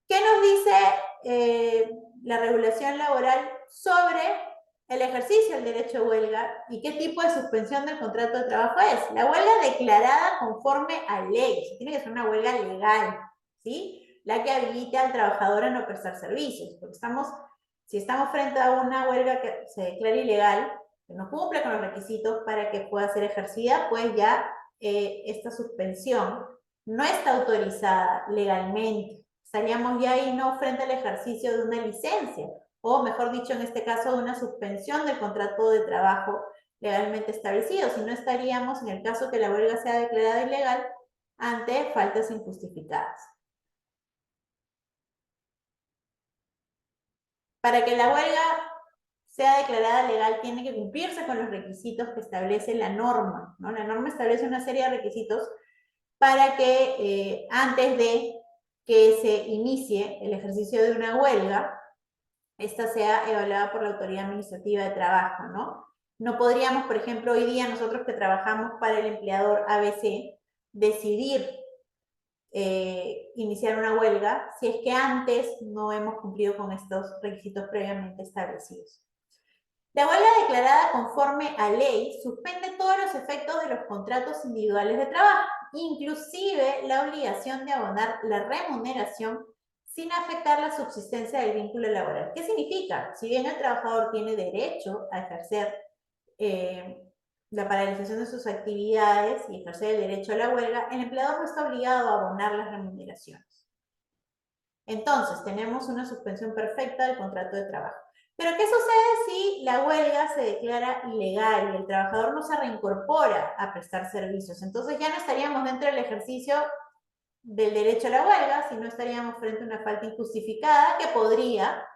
¿Qué nos dice la regulación laboral sobre el ejercicio del derecho de huelga y qué tipo de suspensión del contrato de trabajo es? La huelga declarada conforme a ley. Tiene que ser una huelga legal, ¿sí? La que habilite al trabajador a no prestar servicios. Porque si estamos frente a una huelga que se declara ilegal, que no cumple con los requisitos para que pueda ser ejercida, pues ya esta suspensión no está autorizada legalmente. Estaríamos ya ahí no frente al ejercicio de una licencia, o mejor dicho, en este caso, de una suspensión del contrato de trabajo legalmente establecido, si no estaríamos, en el caso que la huelga sea declarada ilegal, ante faltas injustificadas. Para que la huelga sea declarada legal, tiene que cumplirse con los requisitos que establece la norma, ¿no? La norma establece una serie de requisitos para que antes de que se inicie el ejercicio de una huelga, esta sea evaluada por la autoridad administrativa de trabajo, ¿no? No podríamos, por ejemplo, hoy día nosotros que trabajamos para el empleador ABC, decidir iniciar una huelga si es que antes no hemos cumplido con estos requisitos previamente establecidos. La huelga declarada conforme a ley suspende todos los efectos de los contratos individuales de trabajo, inclusive la obligación de abonar la remuneración sin afectar la subsistencia del vínculo laboral. ¿Qué significa? Si bien el trabajador tiene derecho a ejercer la paralización de sus actividades y ejercer el derecho a la huelga, el empleador no está obligado a abonar las remuneraciones. Entonces, tenemos una suspensión perfecta del contrato de trabajo. Pero, ¿qué sucede si la huelga se declara ilegal y el trabajador no se reincorpora a prestar servicios? Entonces ya no estaríamos dentro del ejercicio del derecho a la huelga, sino estaríamos frente a una falta injustificada que podría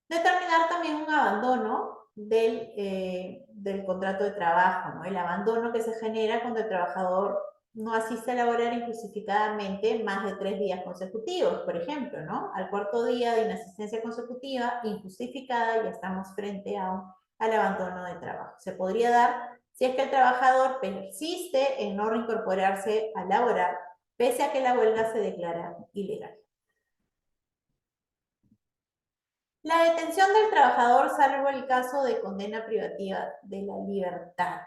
determinar también un abandono del contrato de trabajo, ¿no? El abandono que se genera cuando el trabajador no asiste a laborar injustificadamente más de 3 días consecutivos, por ejemplo, ¿no? Al cuarto día de inasistencia consecutiva injustificada ya estamos frente al abandono de trabajo. Se podría dar si es que el trabajador persiste en no reincorporarse a laborar, pese a que la huelga se declara ilegal. La detención del trabajador salvo el caso de condena privativa de la libertad.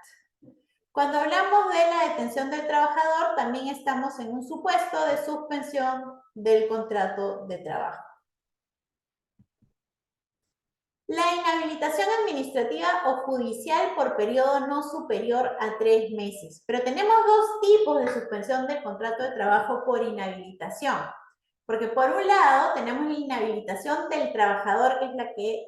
Cuando hablamos de la detención del trabajador, también estamos en un supuesto de suspensión del contrato de trabajo. La inhabilitación administrativa o judicial por periodo no superior a 3 meses. Pero tenemos dos tipos de suspensión del contrato de trabajo por inhabilitación. Porque por un lado tenemos la inhabilitación del trabajador, que es la que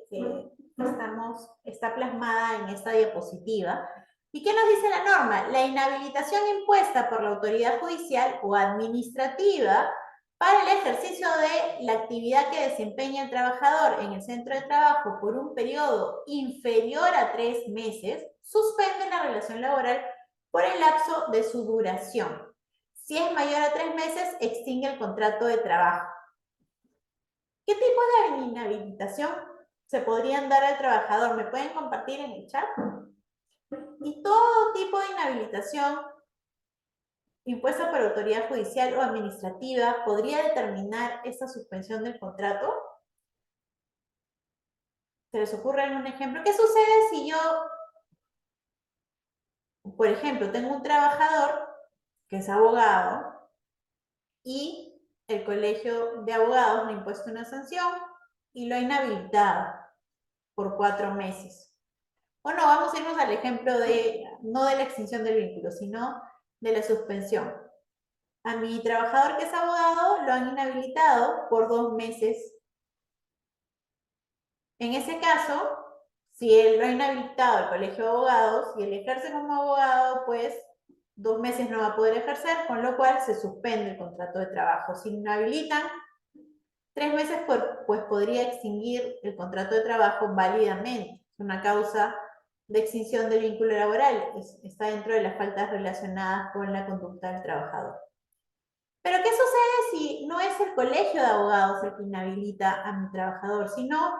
está plasmada en esta diapositiva. ¿Y qué nos dice la norma? La inhabilitación impuesta por la autoridad judicial o administrativa Para el ejercicio de la actividad que desempeña el trabajador en el centro de trabajo por un periodo inferior a 3 meses, suspende la relación laboral por el lapso de su duración. Si es mayor a 3 meses, extingue el contrato de trabajo. ¿Qué tipo de inhabilitación se podrían dar al trabajador? ¿Me pueden compartir en el chat? Y todo tipo de inhabilitación impuesta por autoridad judicial o administrativa podría determinar esta suspensión del contrato. ¿Se les ocurre algún ejemplo? ¿Qué sucede si yo, por ejemplo, tengo un trabajador que es abogado y el colegio de abogados le ha impuesto una sanción y lo ha inhabilitado por 4 meses? O no, vamos a irnos al ejemplo de, no de la extinción del vínculo, sino de la suspensión. A mi trabajador que es abogado lo han inhabilitado por 2 meses. En ese caso, si él lo ha inhabilitado el colegio de abogados y él ejerce como abogado, pues 2 meses no va a poder ejercer, con lo cual se suspende el contrato de trabajo. Si inhabilitan 3 meses, pues podría extinguir el contrato de trabajo válidamente. Es una causa de extinción del vínculo laboral, está dentro de las faltas relacionadas con la conducta del trabajador. Pero ¿qué sucede si no es el colegio de abogados el que inhabilita a mi trabajador, sino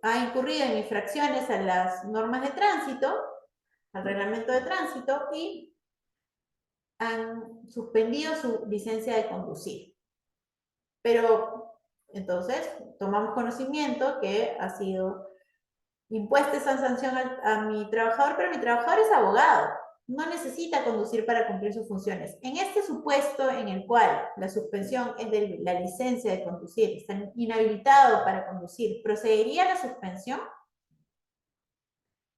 ha incurrido en infracciones a las normas de tránsito, al reglamento de tránsito, y han suspendido su licencia de conducir? Pero entonces tomamos conocimiento que ha sido impuesta esa sanción a mi trabajador, pero mi trabajador es abogado, no necesita conducir para cumplir sus funciones. En este supuesto en el cual la suspensión es de la licencia de conducir, está inhabilitado para conducir, ¿procedería la suspensión?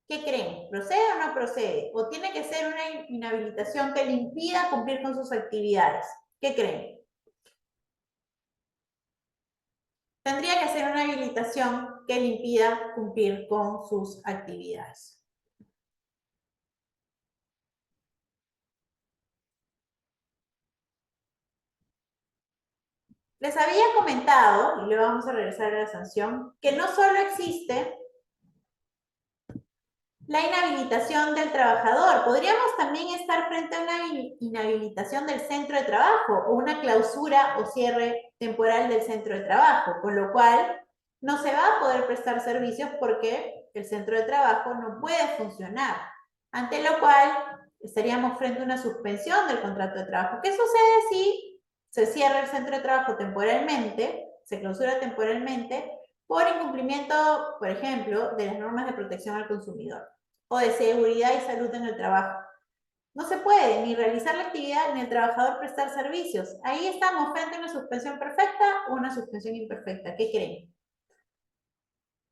¿Qué creen? ¿Procede o no procede? ¿O tiene que ser una inhabilitación que le impida cumplir con sus actividades? ¿Qué creen? Tendría que ser una habilitación que le impida cumplir con sus actividades. Les había comentado, y luego vamos a regresar a la sanción, que no solo existe la inhabilitación del trabajador, podríamos también estar frente a una inhabilitación del centro de trabajo o una clausura o cierre temporal del centro de trabajo, con lo cual no se va a poder prestar servicios porque el centro de trabajo no puede funcionar, ante lo cual estaríamos frente a una suspensión del contrato de trabajo. ¿Qué sucede si se cierra el centro de trabajo temporalmente, se clausura temporalmente, por incumplimiento, por ejemplo, de las normas de protección al consumidor o de seguridad y salud en el trabajo? No se puede ni realizar la actividad ni el trabajador prestar servicios. Ahí estamos frente a una suspensión perfecta o una suspensión imperfecta. ¿Qué creen?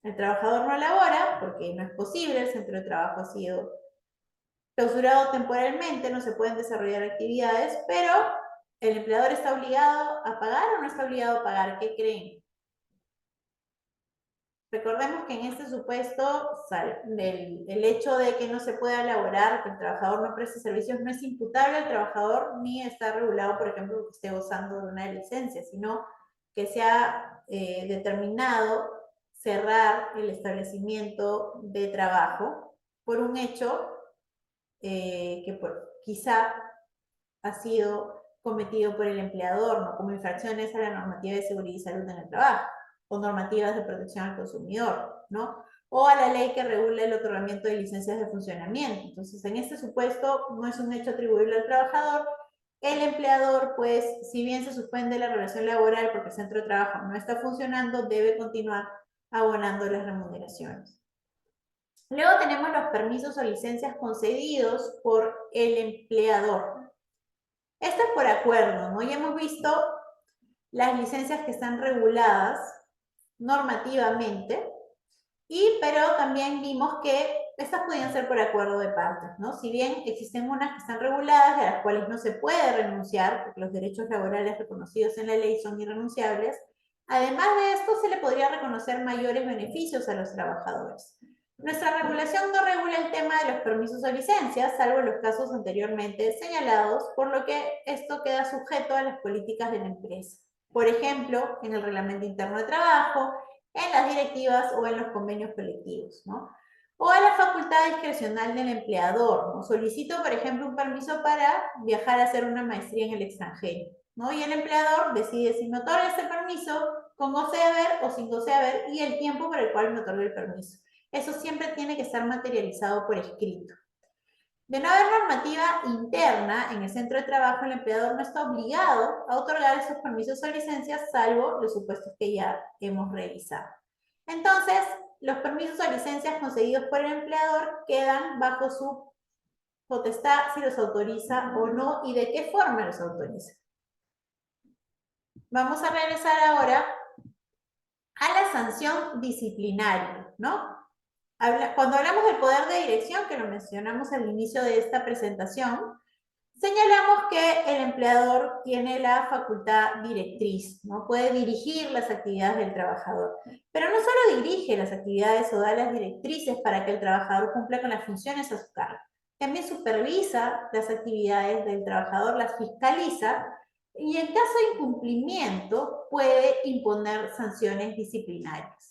El trabajador no labora porque no es posible, el centro de trabajo ha sido clausurado temporalmente, no se pueden desarrollar actividades, pero ¿el empleador está obligado a pagar o no está obligado a pagar? ¿Qué creen? Recordemos que en este supuesto, el hecho de que no se pueda laborar, que el trabajador no preste servicios, no es imputable al trabajador ni está regulado, por ejemplo, que esté gozando de una licencia, sino que se ha determinado cerrar el establecimiento de trabajo por un hecho que quizá ha sido cometido por el empleador, ¿no? Como infracciones a la normativa de seguridad y salud en el trabajo, o normativas de protección al consumidor, ¿no? O a la ley que regula el otorgamiento de licencias de funcionamiento. Entonces, en este supuesto, no es un hecho atribuible al trabajador. El empleador, pues, si bien se suspende la relación laboral porque el centro de trabajo no está funcionando, debe continuar abonando las remuneraciones. Luego tenemos los permisos o licencias concedidos por el empleador. Esto es por acuerdo, ¿no? Ya hemos visto las licencias que están reguladas normativamente, pero también vimos que estas podían ser por acuerdo de partes, ¿no? Si bien existen unas que están reguladas, de las cuales no se puede renunciar, porque los derechos laborales reconocidos en la ley son irrenunciables, además de esto se le podría reconocer mayores beneficios a los trabajadores. Nuestra regulación no regula el tema de los permisos o licencias, salvo los casos anteriormente señalados, por lo que esto queda sujeto a las políticas de la empresa. Por ejemplo, en el reglamento interno de trabajo, en las directivas o en los convenios colectivos, ¿no? O a la facultad discrecional del empleador, ¿no? Solicito, por ejemplo, un permiso para viajar a hacer una maestría en el extranjero, ¿no? Y el empleador decide si me otorga ese permiso con goce de haber o sin goce de haber y el tiempo por el cual me otorga el permiso. Eso siempre tiene que estar materializado por escrito. De no haber normativa interna en el centro de trabajo, el empleador no está obligado a otorgar esos permisos o licencias, salvo los supuestos que ya hemos revisado. Entonces, los permisos o licencias concedidos por el empleador quedan bajo su potestad si los autoriza o no y de qué forma los autoriza. Vamos a regresar ahora a la sanción disciplinaria, ¿no? Cuando hablamos del poder de dirección, que lo mencionamos al inicio de esta presentación, señalamos que el empleador tiene la facultad directriz, ¿no? Puede dirigir las actividades del trabajador, pero no solo dirige las actividades o da las directrices para que el trabajador cumpla con las funciones a su cargo, también supervisa las actividades del trabajador, las fiscaliza y en caso de incumplimiento puede imponer sanciones disciplinarias.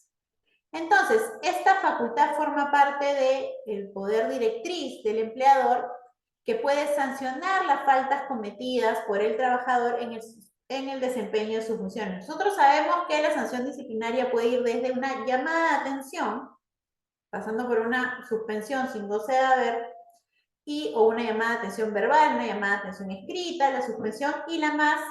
Entonces, esta facultad forma parte del poder directriz del empleador que puede sancionar las faltas cometidas por el trabajador en el desempeño de sus funciones. Nosotros sabemos que la sanción disciplinaria puede ir desde una llamada de atención, pasando por una suspensión sin goce de haber, o una llamada de atención verbal, una llamada de atención escrita, la suspensión y la más,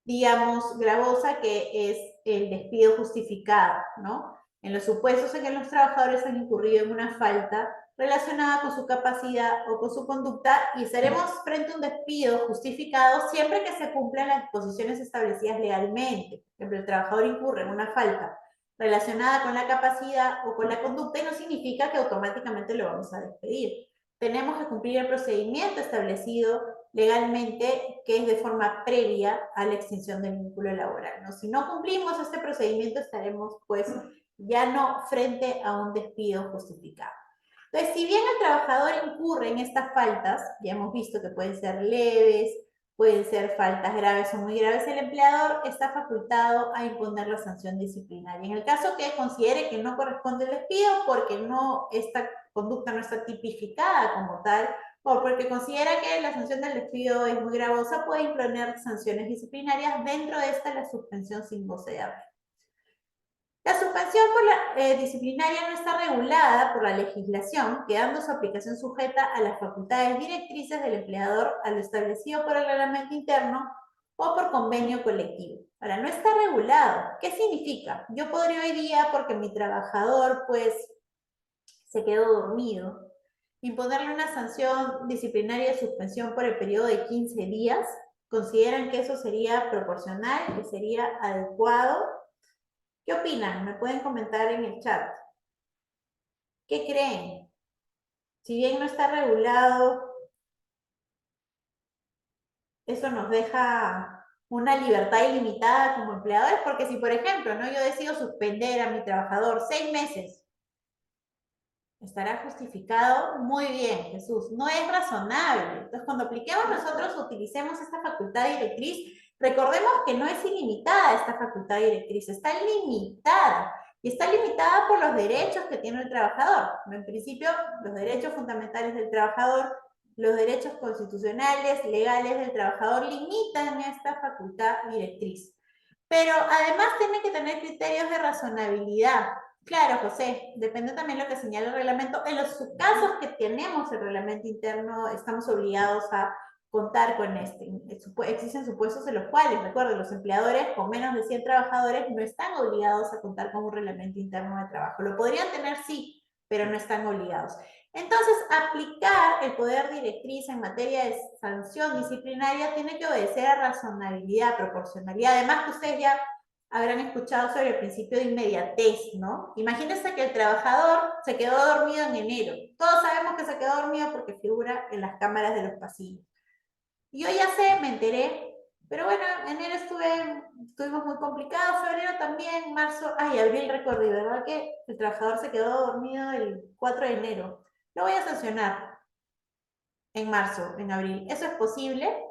digamos, gravosa, que es el despido justificado, ¿no? En los supuestos en que los trabajadores han incurrido en una falta relacionada con su capacidad o con su conducta y estaremos frente a un despido justificado siempre que se cumplan las disposiciones establecidas legalmente. Por ejemplo, el trabajador incurre en una falta relacionada con la capacidad o con la conducta y no significa que automáticamente lo vamos a despedir. Tenemos que cumplir el procedimiento establecido legalmente, que es de forma previa a la extinción del vínculo laboral, ¿no? Si no cumplimos este procedimiento, estaremos pues ya no frente a un despido justificado. Entonces, si bien el trabajador incurre en estas faltas, ya hemos visto que pueden ser leves, pueden ser faltas graves o muy graves, el empleador está facultado a imponer la sanción disciplinaria. En el caso que considere que no corresponde el despido porque esta conducta no está tipificada como tal, o porque considera que la sanción del despido es muy gravosa, puede imponer sanciones disciplinarias. Dentro de esta, la suspensión sin goce de haber. La suspensión disciplinaria no está regulada por la legislación, quedando su aplicación sujeta a las facultades directrices del empleador a lo establecido por el reglamento interno o por convenio colectivo. Ahora, no está regulado. ¿Qué significa? Yo podría hoy día, porque mi trabajador pues se quedó dormido, imponerle una sanción disciplinaria de suspensión por el periodo de 15 días. ¿Consideran que eso sería proporcional, que sería adecuado? ¿Qué opinan? Me pueden comentar en el chat. ¿Qué creen? Si bien no está regulado, eso nos deja una libertad ilimitada como empleadores, porque si, por ejemplo, ¿no? Yo decido suspender a mi trabajador 6 meses, ¿estará justificado? Muy bien, Jesús. No es razonable. Entonces, cuando apliquemos nosotros, utilicemos esta facultad directriz, recordemos que no es ilimitada esta facultad directriz, está limitada. Y está limitada por los derechos que tiene el trabajador. En principio, los derechos fundamentales del trabajador, los derechos constitucionales, legales del trabajador limitan esta facultad directriz. Pero además tiene que tener criterios de razonabilidad. Claro, José, depende también de lo que señala el reglamento. En los casos que tenemos el reglamento interno, estamos obligados a contar con este. Existen supuestos en los cuales, recuerden, los empleadores con menos de 100 trabajadores no están obligados a contar con un reglamento interno de trabajo. Lo podrían tener, sí, pero no están obligados. Entonces, aplicar el poder directriz en materia de sanción disciplinaria tiene que obedecer a razonabilidad, proporcionalidad. Además, que ustedes ya habrán escuchado sobre el principio de inmediatez, ¿no? Imagínense que el trabajador se quedó dormido en enero. Todos sabemos que se quedó dormido porque figura en las cámaras de los pasillos. Yo ya sé, me enteré Pero bueno, enero estuvimos muy complicados, febrero también, marzo, ay, abril recordí, ¿verdad? Que el trabajador se quedó dormido el 4 de enero. Lo voy a sancionar en marzo, en abril. ¿Eso es posible?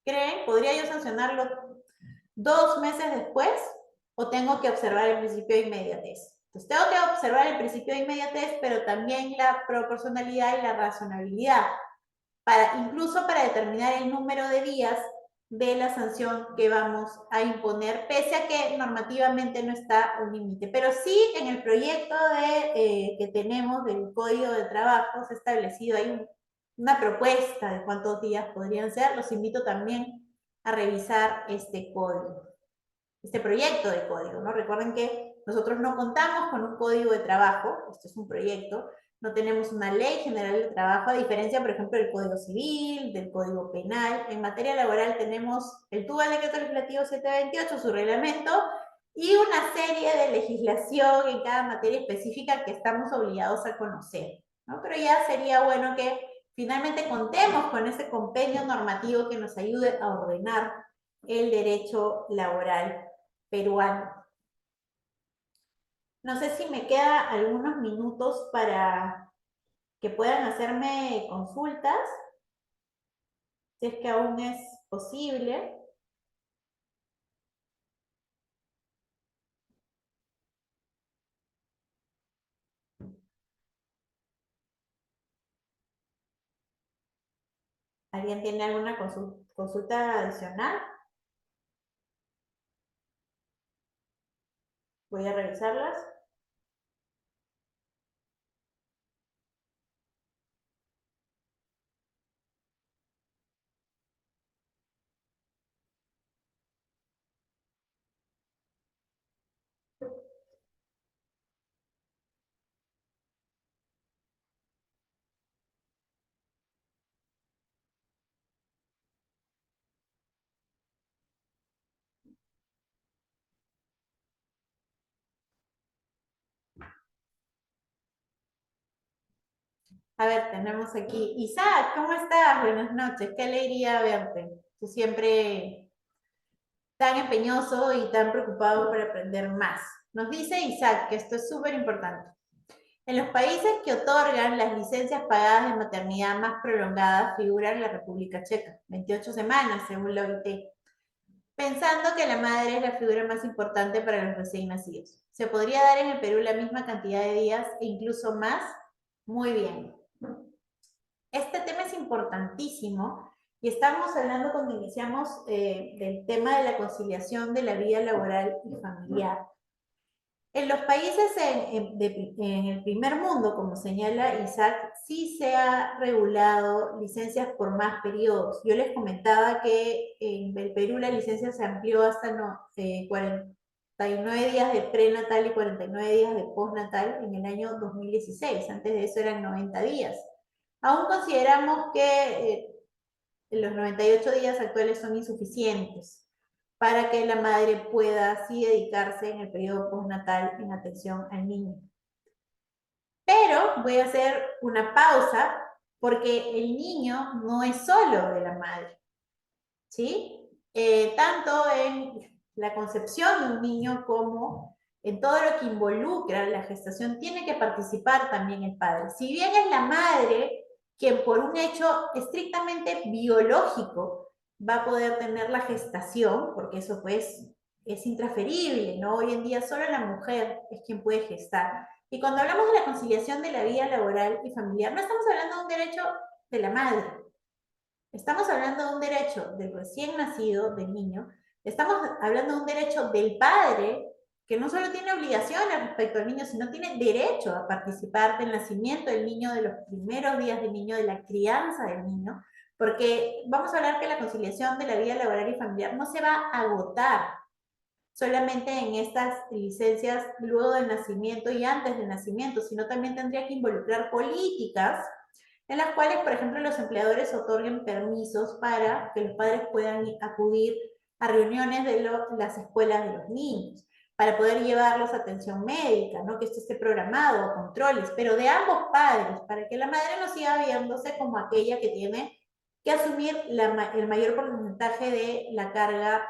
¿Creen? ¿Podría yo sancionarlo 2 meses después o tengo que observar el principio de inmediatez? Entonces tengo que observar el principio de inmediatez, pero también la proporcionalidad y la razonabilidad, incluso para determinar el número de días de la sanción que vamos a imponer, pese a que normativamente no está un límite. Pero sí, en el proyecto que tenemos del Código de Trabajo se ha establecido ahí una propuesta de cuántos días podrían ser. Los invito también a revisar este código, este proyecto de código, ¿no? Recuerden que nosotros no contamos con un código de trabajo, esto es un proyecto, no tenemos una ley general de trabajo, a diferencia, por ejemplo, del Código Civil, del Código Penal. En materia laboral tenemos el TUA, el Decreto Legislativo 728, su reglamento, y una serie de legislación en cada materia específica que estamos obligados a conocer, ¿no? Pero ya sería bueno que finalmente contemos con ese compendio normativo que nos ayude a ordenar el derecho laboral peruano. No sé si me queda algunos minutos para que puedan hacerme consultas, si es que aún es posible. ¿Alguien tiene alguna consulta adicional? Voy a revisarlas. A ver, tenemos aquí. Isaac, ¿cómo estás? Buenas noches, qué alegría verte. Tú siempre tan empeñoso y tan preocupado por aprender más. Nos dice Isaac que esto es súper importante. En los países que otorgan las licencias pagadas de maternidad más prolongadas figuran la República Checa, 28 semanas según la OIT, pensando que la madre es la figura más importante para los recién nacidos. ¿Se podría dar en el Perú la misma cantidad de días e incluso más? Muy bien. Este tema es importantísimo y estamos hablando cuando iniciamos del tema de la conciliación de la vida laboral y familiar. En los países en el primer mundo, como señala Isaac, sí se ha regulado licencias por más periodos. Yo les comentaba que en el Perú la licencia se amplió hasta 49 días de prenatal y 49 días de postnatal en el año 2016. Antes de eso eran 90 días. Aún consideramos que los 98 días actuales son insuficientes para que la madre pueda así dedicarse en el periodo postnatal en atención al niño. Pero voy a hacer una pausa porque el niño no es solo de la madre, ¿sí? Tanto en la concepción de un niño como en todo lo que involucra la gestación tiene que participar también el padre. Si bien es la madre quien por un hecho estrictamente biológico va a poder tener la gestación, porque eso pues es intransferible, ¿no? Hoy en día solo la mujer es quien puede gestar. Y cuando hablamos de la conciliación de la vida laboral y familiar, no estamos hablando de un derecho de la madre, estamos hablando de un derecho del recién nacido, del niño, estamos hablando de un derecho del padre que no solo tiene obligaciones respecto al niño, sino tiene derecho a participar del nacimiento del niño, de los primeros días del niño, de la crianza del niño, porque vamos a hablar que la conciliación de la vida laboral y familiar no se va a agotar solamente en estas licencias luego del nacimiento y antes del nacimiento, sino también tendría que involucrar políticas en las cuales, por ejemplo, los empleadores otorguen permisos para que los padres puedan acudir a reuniones de las escuelas de los niños, para poder llevarlos a atención médica, ¿no? Que esto esté programado, controles, pero de ambos padres, para que la madre no siga viéndose como aquella que tiene que asumir el mayor porcentaje de la carga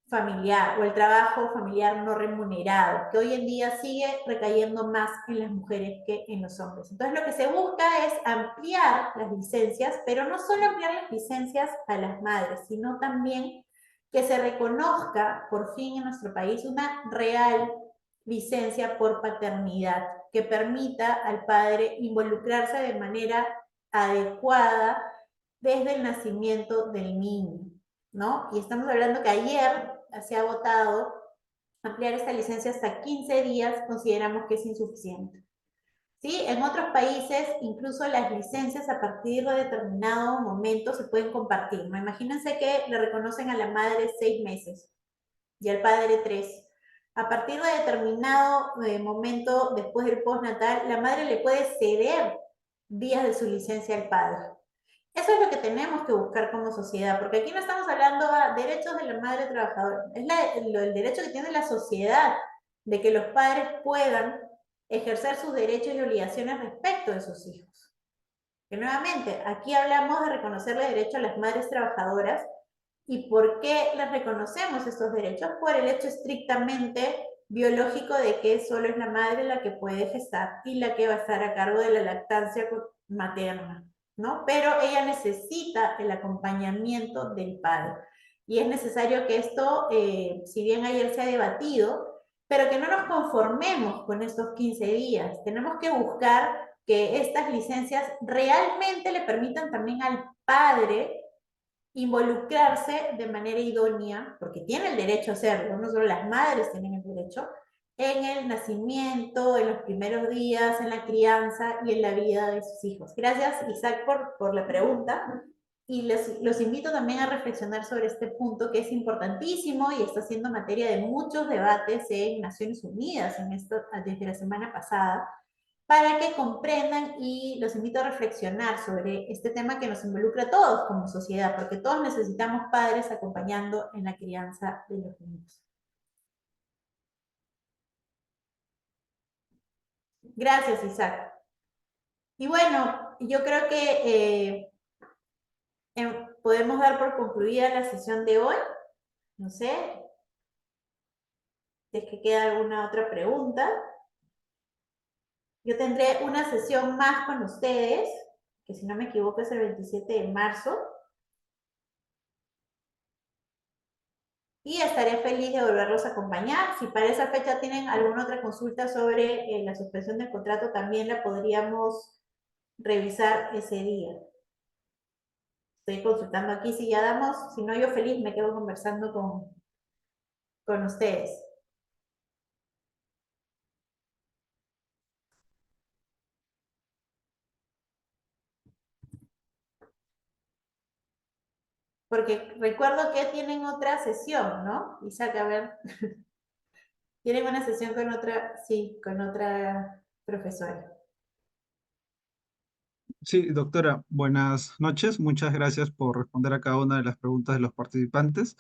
familiar o el trabajo familiar no remunerado, que hoy en día sigue recayendo más en las mujeres que en los hombres. Entonces lo que se busca es ampliar las licencias, pero no solo ampliar las licencias a las madres, sino también que se reconozca por fin en nuestro país una real licencia por paternidad que permita al padre involucrarse de manera adecuada desde el nacimiento del niño, ¿no? Y estamos hablando que ayer se ha votado ampliar esta licencia hasta 15 días, consideramos que es insuficiente. ¿Sí? En otros países, incluso las licencias a partir de determinado momento se pueden compartir, ¿no? Imagínense que le reconocen a la madre 6 meses y al padre 3. A partir de determinado momento después del postnatal, la madre le puede ceder días de su licencia al padre. Eso es lo que tenemos que buscar como sociedad, porque aquí no estamos hablando de derechos de la madre trabajadora, es el derecho que tiene la sociedad de que los padres puedan ejercer sus derechos y obligaciones respecto de sus hijos. Que nuevamente, aquí hablamos de reconocerle derecho a las madres trabajadoras. ¿Y por qué les reconocemos estos derechos? Por el hecho estrictamente biológico de que solo es la madre la que puede gestar y la que va a estar a cargo de la lactancia materna, ¿no? Pero ella necesita el acompañamiento del padre. Y es necesario que esto, si bien ayer se ha debatido, pero que no nos conformemos con estos 15 días. Tenemos que buscar que estas licencias realmente le permitan también al padre involucrarse de manera idónea, porque tiene el derecho a hacerlo, no solo las madres tienen el derecho, en el nacimiento, en los primeros días, en la crianza y en la vida de sus hijos. Gracias, Isaac, por la pregunta. Y los invito también a reflexionar sobre este punto que es importantísimo y está siendo materia de muchos debates en Naciones Unidas en esto, desde la semana pasada, para que comprendan y los invito a reflexionar sobre este tema que nos involucra a todos como sociedad, porque todos necesitamos padres acompañando en la crianza de los niños. Gracias, Isaac. Y bueno, yo creo que podemos dar por concluida la sesión de hoy. No sé, si es que queda alguna otra pregunta. Yo tendré una sesión más con ustedes, que si no me equivoco es el 27 de marzo. Y estaré feliz de volverlos a acompañar. Si para esa fecha tienen alguna otra consulta sobre la suspensión del contrato, también la podríamos revisar ese día. Estoy consultando aquí si ya damos, si no yo feliz me quedo conversando con ustedes. Porque recuerdo que tienen otra sesión, ¿no? Isaac, a ver. Tienen una sesión con otra, sí, con otra profesora. Sí, doctora, buenas noches. Muchas gracias por responder a cada una de las preguntas de los participantes.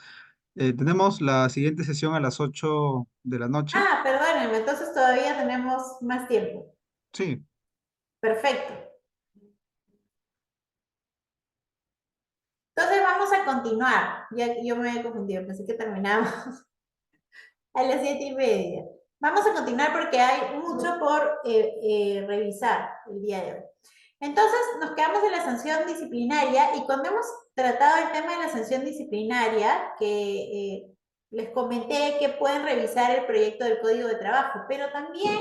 Tenemos la siguiente sesión a las 8 de la noche. Ah, perdónenme, entonces todavía tenemos más tiempo. Sí, Perfecto. Entonces vamos a continuar. Ya, yo me había confundido, pensé que terminábamos a las 7:30. Vamos a continuar porque hay mucho por revisar el día de hoy. Entonces nos quedamos en la sanción disciplinaria y cuando hemos tratado el tema de la sanción disciplinaria, que les comenté que pueden revisar el proyecto del Código de Trabajo, pero también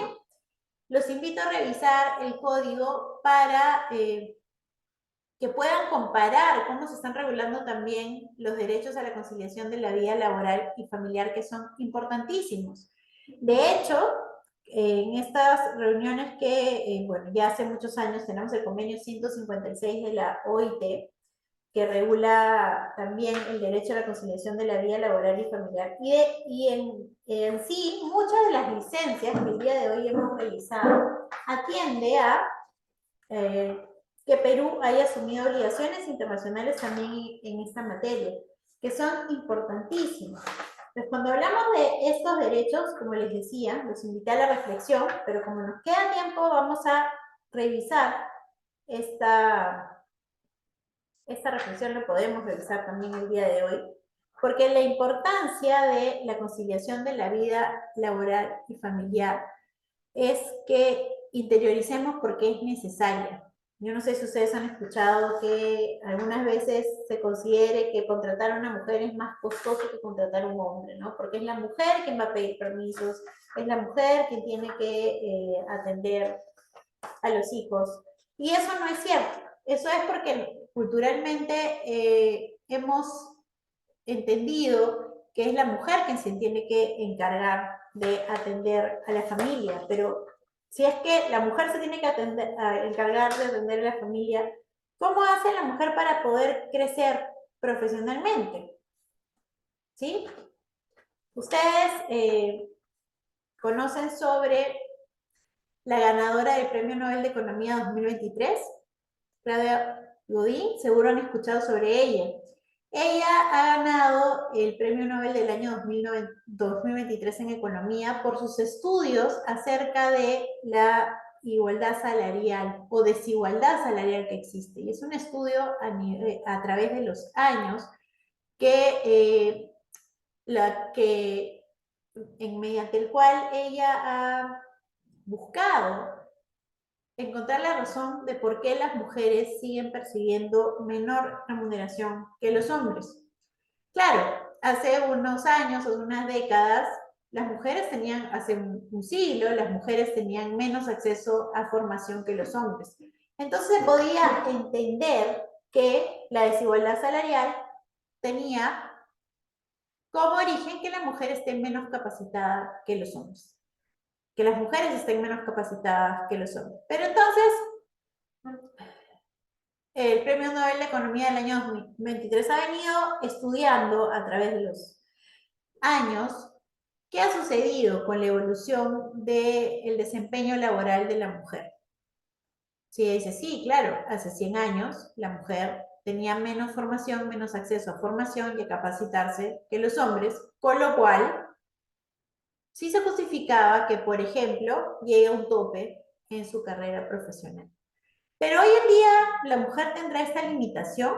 los invito a revisar el código para que puedan comparar cómo se están regulando también los derechos a la conciliación de la vida laboral y familiar, que son importantísimos. De hecho, en estas reuniones que, bueno, ya hace muchos años tenemos el convenio 156 de la OIT, que regula también el derecho a la conciliación de la vida laboral y familiar. Y en sí, muchas de las licencias que el día de hoy hemos realizado atiende a que Perú haya asumido obligaciones internacionales también en esta materia, que son importantísimas. Pues cuando hablamos de estos derechos, como les decía, los invité a la reflexión, pero como nos queda tiempo, vamos a revisar esta, esta reflexión, lo podemos revisar también el día de hoy, porque la importancia de la conciliación de la vida laboral y familiar es que interioricemos porque es necesaria. Yo no sé si ustedes han escuchado que algunas veces se considere que contratar a una mujer es más costoso que contratar a un hombre, ¿no? Porque es la mujer quien va a pedir permisos, es la mujer quien tiene que atender a los hijos. Y eso no es cierto. Eso es porque culturalmente hemos entendido que es la mujer quien se tiene que encargar de atender a la familia, pero si es que la mujer se tiene que encargar de atender a la familia, ¿cómo hace la mujer para poder crecer profesionalmente? ¿Sí? Ustedes conocen sobre la ganadora del Premio Nobel de Economía 2023, Claudia Godín, seguro han escuchado sobre ella. Ella ha ganado el Premio Nobel del año 2023 en Economía por sus estudios acerca de la igualdad salarial o desigualdad salarial que existe. Y es un estudio a través de los años que, mediante el cual ella ha buscado encontrar la razón de por qué las mujeres siguen percibiendo menor remuneración que los hombres. Claro, hace unos años o unas décadas, las mujeres tenían, hace un siglo, las mujeres tenían menos acceso a formación que los hombres. Entonces se podía entender que la desigualdad salarial tenía como origen que la mujer esté menos capacitada que los hombres, que las mujeres estén menos capacitadas que los hombres. Pero entonces, el Premio Nobel de Economía del año 2023 ha venido estudiando a través de los años qué ha sucedido con la evolución del desempeño laboral de la mujer. Si dice, sí, claro, hace 100 años la mujer tenía menos formación, menos acceso a formación y a capacitarse que los hombres, con lo cual sí se justificaba que, por ejemplo, llegue a un tope en su carrera profesional. Pero hoy en día la mujer tendrá esta limitación.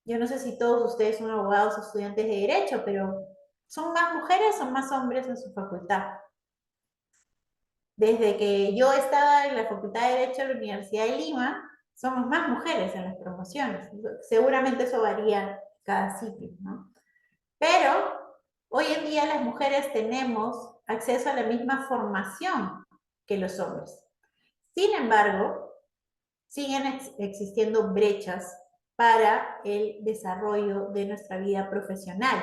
Yo no sé si todos ustedes son abogados o estudiantes de derecho, pero ¿son más mujeres o más hombres en su facultad? Desde que yo estaba en la Facultad de Derecho de la Universidad de Lima, somos más mujeres en las promociones. Seguramente eso varía cada ciclo, ¿no? Pero hoy en día las mujeres tenemos acceso a la misma formación que los hombres. Sin embargo, siguen existiendo brechas para el desarrollo de nuestra vida profesional.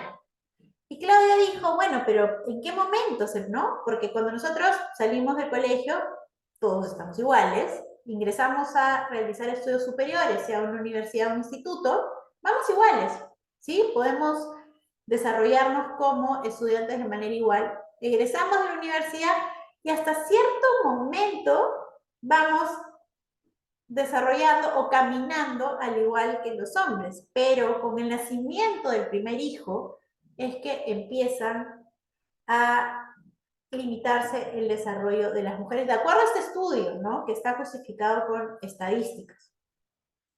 Y Claudia dijo, bueno, pero ¿en qué momento, no? Porque cuando nosotros salimos del colegio, todos estamos iguales, ingresamos a realizar estudios superiores, sea una universidad o un instituto, vamos iguales, ¿sí? Podemos desarrollarnos como estudiantes de manera igual. Egresamos de la universidad y hasta cierto momento vamos desarrollando o caminando al igual que los hombres, pero con el nacimiento del primer hijo es que empiezan a limitarse el desarrollo de las mujeres, de acuerdo a este estudio, ¿no? Que está justificado con estadísticas.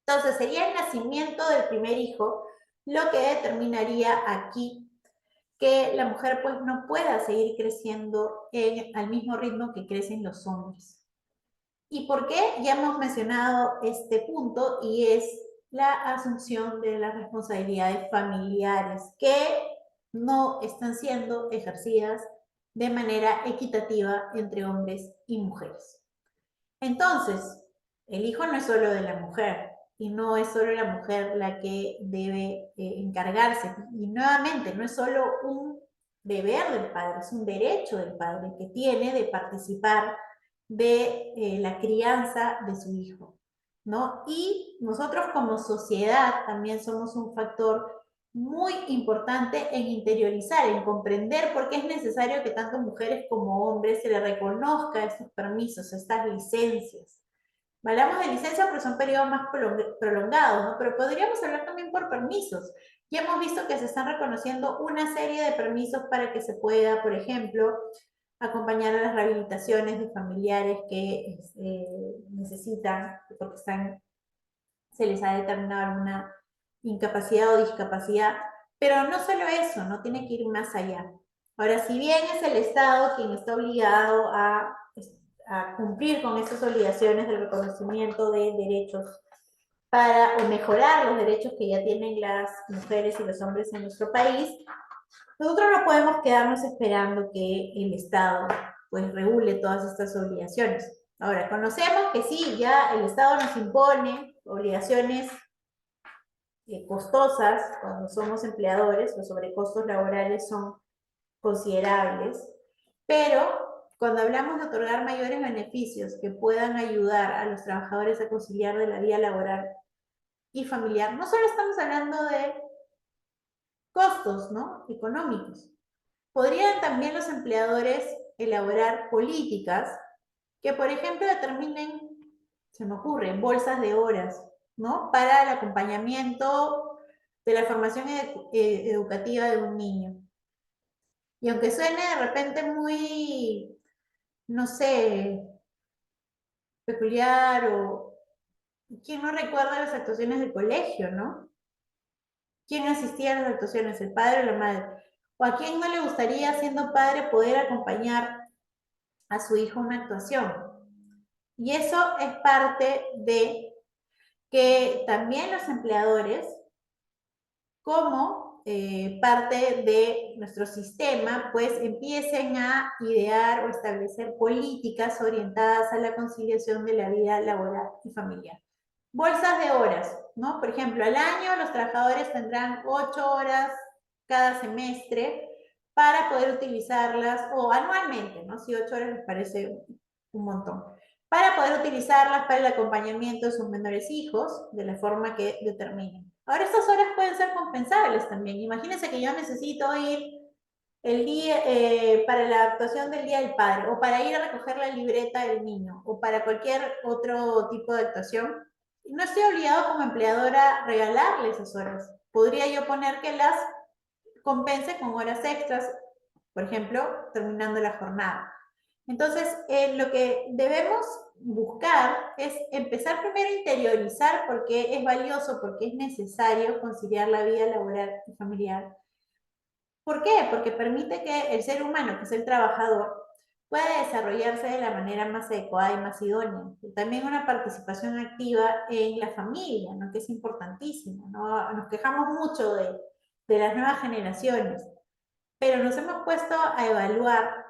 Entonces, sería el nacimiento del primer hijo lo que determinaría aquí que la mujer pues no pueda seguir creciendo al mismo ritmo que crecen los hombres. ¿Y por qué? Ya hemos mencionado este punto y es la asunción de las responsabilidades familiares que no están siendo ejercidas de manera equitativa entre hombres y mujeres. Entonces, el hijo no es solo de la mujer y no es solo la mujer la que debe encargarse. Y nuevamente, no es solo un deber del padre, es un derecho del padre que tiene de participar de la crianza de su hijo, ¿no? Y nosotros como sociedad también somos un factor muy importante en interiorizar, en comprender por qué es necesario que tanto mujeres como hombres se les reconozca estos permisos, estas licencias. Hablamos de licencia porque son periodos más prolongados, ¿no? Pero podríamos hablar también por permisos. Ya hemos visto que se están reconociendo una serie de permisos para que se pueda, por ejemplo, acompañar a las rehabilitaciones de familiares que necesitan, porque se les ha determinado alguna incapacidad o discapacidad. Pero no solo eso, no tiene que ir más allá. Ahora, si bien es el Estado quien está obligado a cumplir con esas obligaciones del reconocimiento de derechos para o mejorar los derechos que ya tienen las mujeres y los hombres en nuestro país, nosotros no podemos quedarnos esperando que el Estado pues regule todas estas obligaciones. Ahora, conocemos que sí, ya el Estado nos impone obligaciones costosas cuando somos empleadores, los sobrecostos laborales son considerables, pero cuando hablamos de otorgar mayores beneficios que puedan ayudar a los trabajadores a conciliar de la vida laboral y familiar, no solo estamos hablando de costos, ¿no?, económicos. Podrían también los empleadores elaborar políticas que, por ejemplo, determinen, se me ocurre, bolsas de horas, ¿no?, para el acompañamiento de la formación educativa de un niño. Y aunque suene de repente muy, no sé, peculiar o quién no recuerda las actuaciones del colegio, ¿no? ¿Quién asistía a las actuaciones? ¿El padre o la madre? ¿O a quién no le gustaría, siendo padre, poder acompañar a su hijo a una actuación? Y eso es parte de que también los empleadores, como parte de nuestro sistema, pues empiecen a idear o establecer políticas orientadas a la conciliación de la vida laboral y familiar. Bolsas de horas, ¿no? Por ejemplo, al año los trabajadores tendrán 8 horas cada semestre para poder utilizarlas, o anualmente, ¿no? Si 8 horas les parece un montón, para poder utilizarlas para el acompañamiento de sus menores hijos de la forma que determinen. Ahora, estas horas pueden ser compensables también. Imagínense que yo necesito ir el día, para la actuación del Día del Padre, o para ir a recoger la libreta del niño, o para cualquier otro tipo de actuación. No estoy obligado como empleadora a regalarle esas horas. Podría yo poner que las compense con horas extras, por ejemplo, terminando la jornada. Entonces, lo que debemos buscar es empezar primero a interiorizar por qué es valioso, por qué es necesario conciliar la vida laboral y familiar. ¿Por qué? Porque permite que el ser humano, que es el trabajador, pueda desarrollarse de la manera más adecuada y más idónea. Y también una participación activa en la familia, ¿no?, que es importantísimo, ¿no? Nos quejamos mucho de las nuevas generaciones, pero nos hemos puesto a evaluar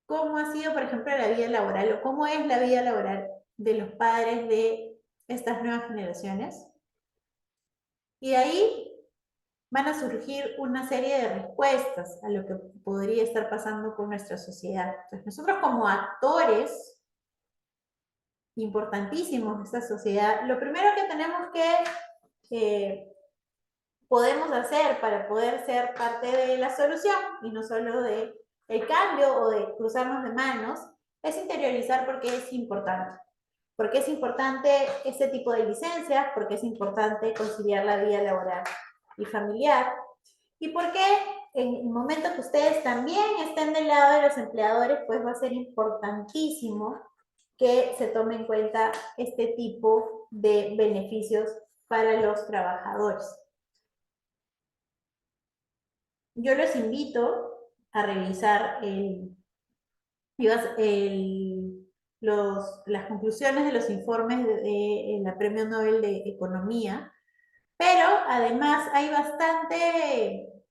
cómo ha sido, por ejemplo, la vida laboral o cómo es la vida laboral de los padres de estas nuevas generaciones. Y de ahí van a surgir una serie de respuestas a lo que podría estar pasando con nuestra sociedad. Entonces, nosotros como actores importantísimos de esta sociedad, lo primero que tenemos podemos hacer para poder ser parte de la solución y no solo de el cambio o de cruzarnos de manos, es interiorizar por qué es importante. Porque es importante este tipo de licencias, porque es importante conciliar la vida laboral y familiar, y porque en el momento que ustedes también estén del lado de los empleadores, pues va a ser importantísimo que se tome en cuenta este tipo de beneficios para los trabajadores. Yo los invito a revisar las conclusiones de los informes de la Premio Nobel de Economía, pero además hay bastante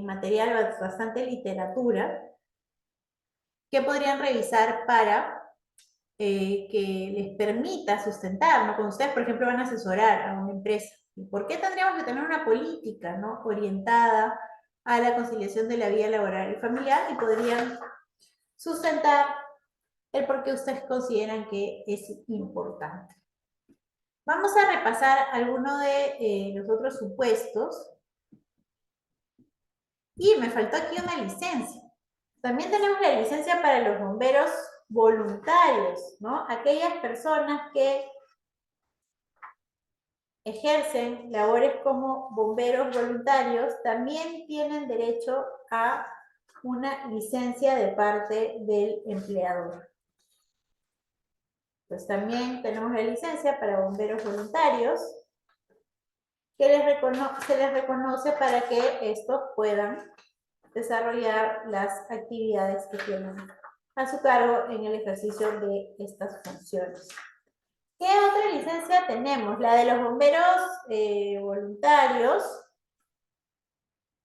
material, bastante literatura que podrían revisar para que les permita sustentar, ¿no? Cuando ustedes, por ejemplo, van a asesorar a una empresa, ¿por qué tendríamos que tener una política, ¿no?, orientada a la conciliación de la vida laboral y familiar? Y podrían sustentar el por qué ustedes consideran que es importante. Vamos a repasar algunos de los otros supuestos. Y me faltó aquí una licencia. También tenemos la licencia para los bomberos voluntarios, ¿no? Aquellas personas que ejercen labores como bomberos voluntarios también tienen derecho a una licencia de parte del empleador. Pues también tenemos la licencia para bomberos voluntarios que se les reconoce para que estos puedan desarrollar las actividades que tienen a su cargo en el ejercicio de estas funciones. ¿Qué otra licencia tenemos? La de los bomberos voluntarios.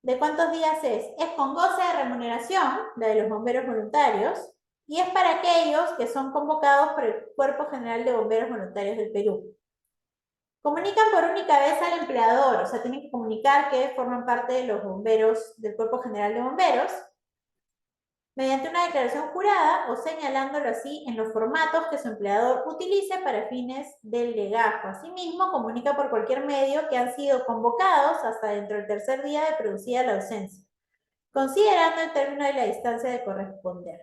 ¿De cuántos días es? Es con goce de remuneración, la de los bomberos voluntarios, y es para aquellos que son convocados por el Cuerpo General de Bomberos Voluntarios del Perú. Comunican por única vez al empleador, o sea, tienen que comunicar que forman parte de los bomberos, del Cuerpo General de Bomberos, mediante una declaración jurada o señalándolo así en los formatos que su empleador utilice para fines del legajo. Asimismo, comunica por cualquier medio que han sido convocados hasta dentro del tercer día de producida la ausencia, considerando el término de la distancia de corresponder.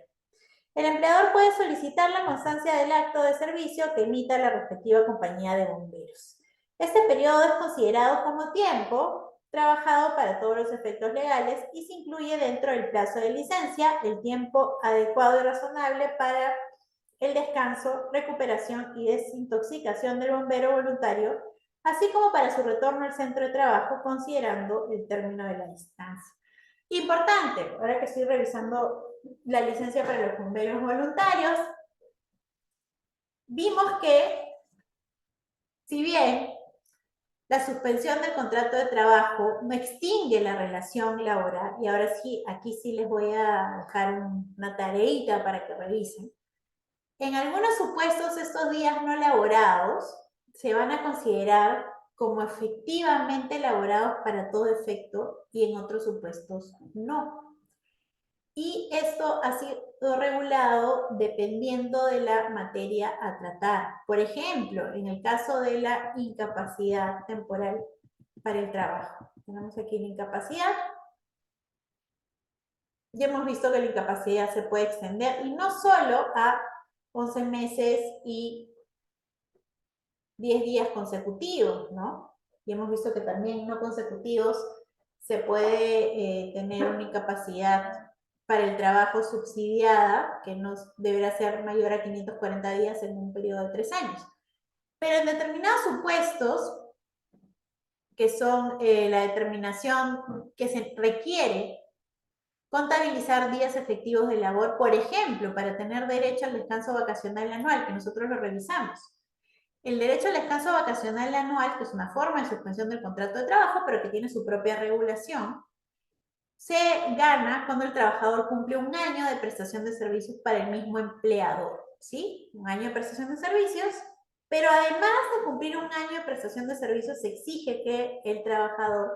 El empleador puede solicitar la constancia del acto de servicio que emita la respectiva compañía de bomberos. Este periodo es considerado como tiempo trabajado para todos los efectos legales y se incluye dentro del plazo de licencia el tiempo adecuado y razonable para el descanso, recuperación y desintoxicación del bombero voluntario, así como para su retorno al centro de trabajo, considerando el término de la distancia. Importante, ahora que estoy revisando la licencia para los bomberos voluntarios, vimos que, si bien la suspensión del contrato de trabajo no extingue la relación laboral, y ahora sí, aquí sí les voy a dejar una tareita para que revisen. En algunos supuestos, estos días no laborados se van a considerar como efectivamente laborados para todo efecto y en otros supuestos no. Y esto ha sido regulado dependiendo de la materia a tratar. Por ejemplo, en el caso de la incapacidad temporal para el trabajo. Tenemos aquí la incapacidad. Ya hemos visto que la incapacidad se puede extender y no solo a 11 meses y 10 días consecutivos, ¿no? Y hemos visto que también no consecutivos se puede tener una incapacidad para el trabajo subsidiada, que no deberá ser mayor a 540 días en un periodo de 3 años. Pero en determinados supuestos, que son la determinación que se requiere contabilizar días efectivos de labor, por ejemplo, para tener derecho al descanso vacacional anual, que nosotros lo revisamos. El derecho al descanso vacacional anual, que es una forma de suspensión del contrato de trabajo, pero que tiene su propia regulación, se gana cuando el trabajador cumple un año de prestación de servicios para el mismo empleador, ¿sí? Un año de prestación de servicios, pero además de cumplir un año de prestación de servicios, se exige que el trabajador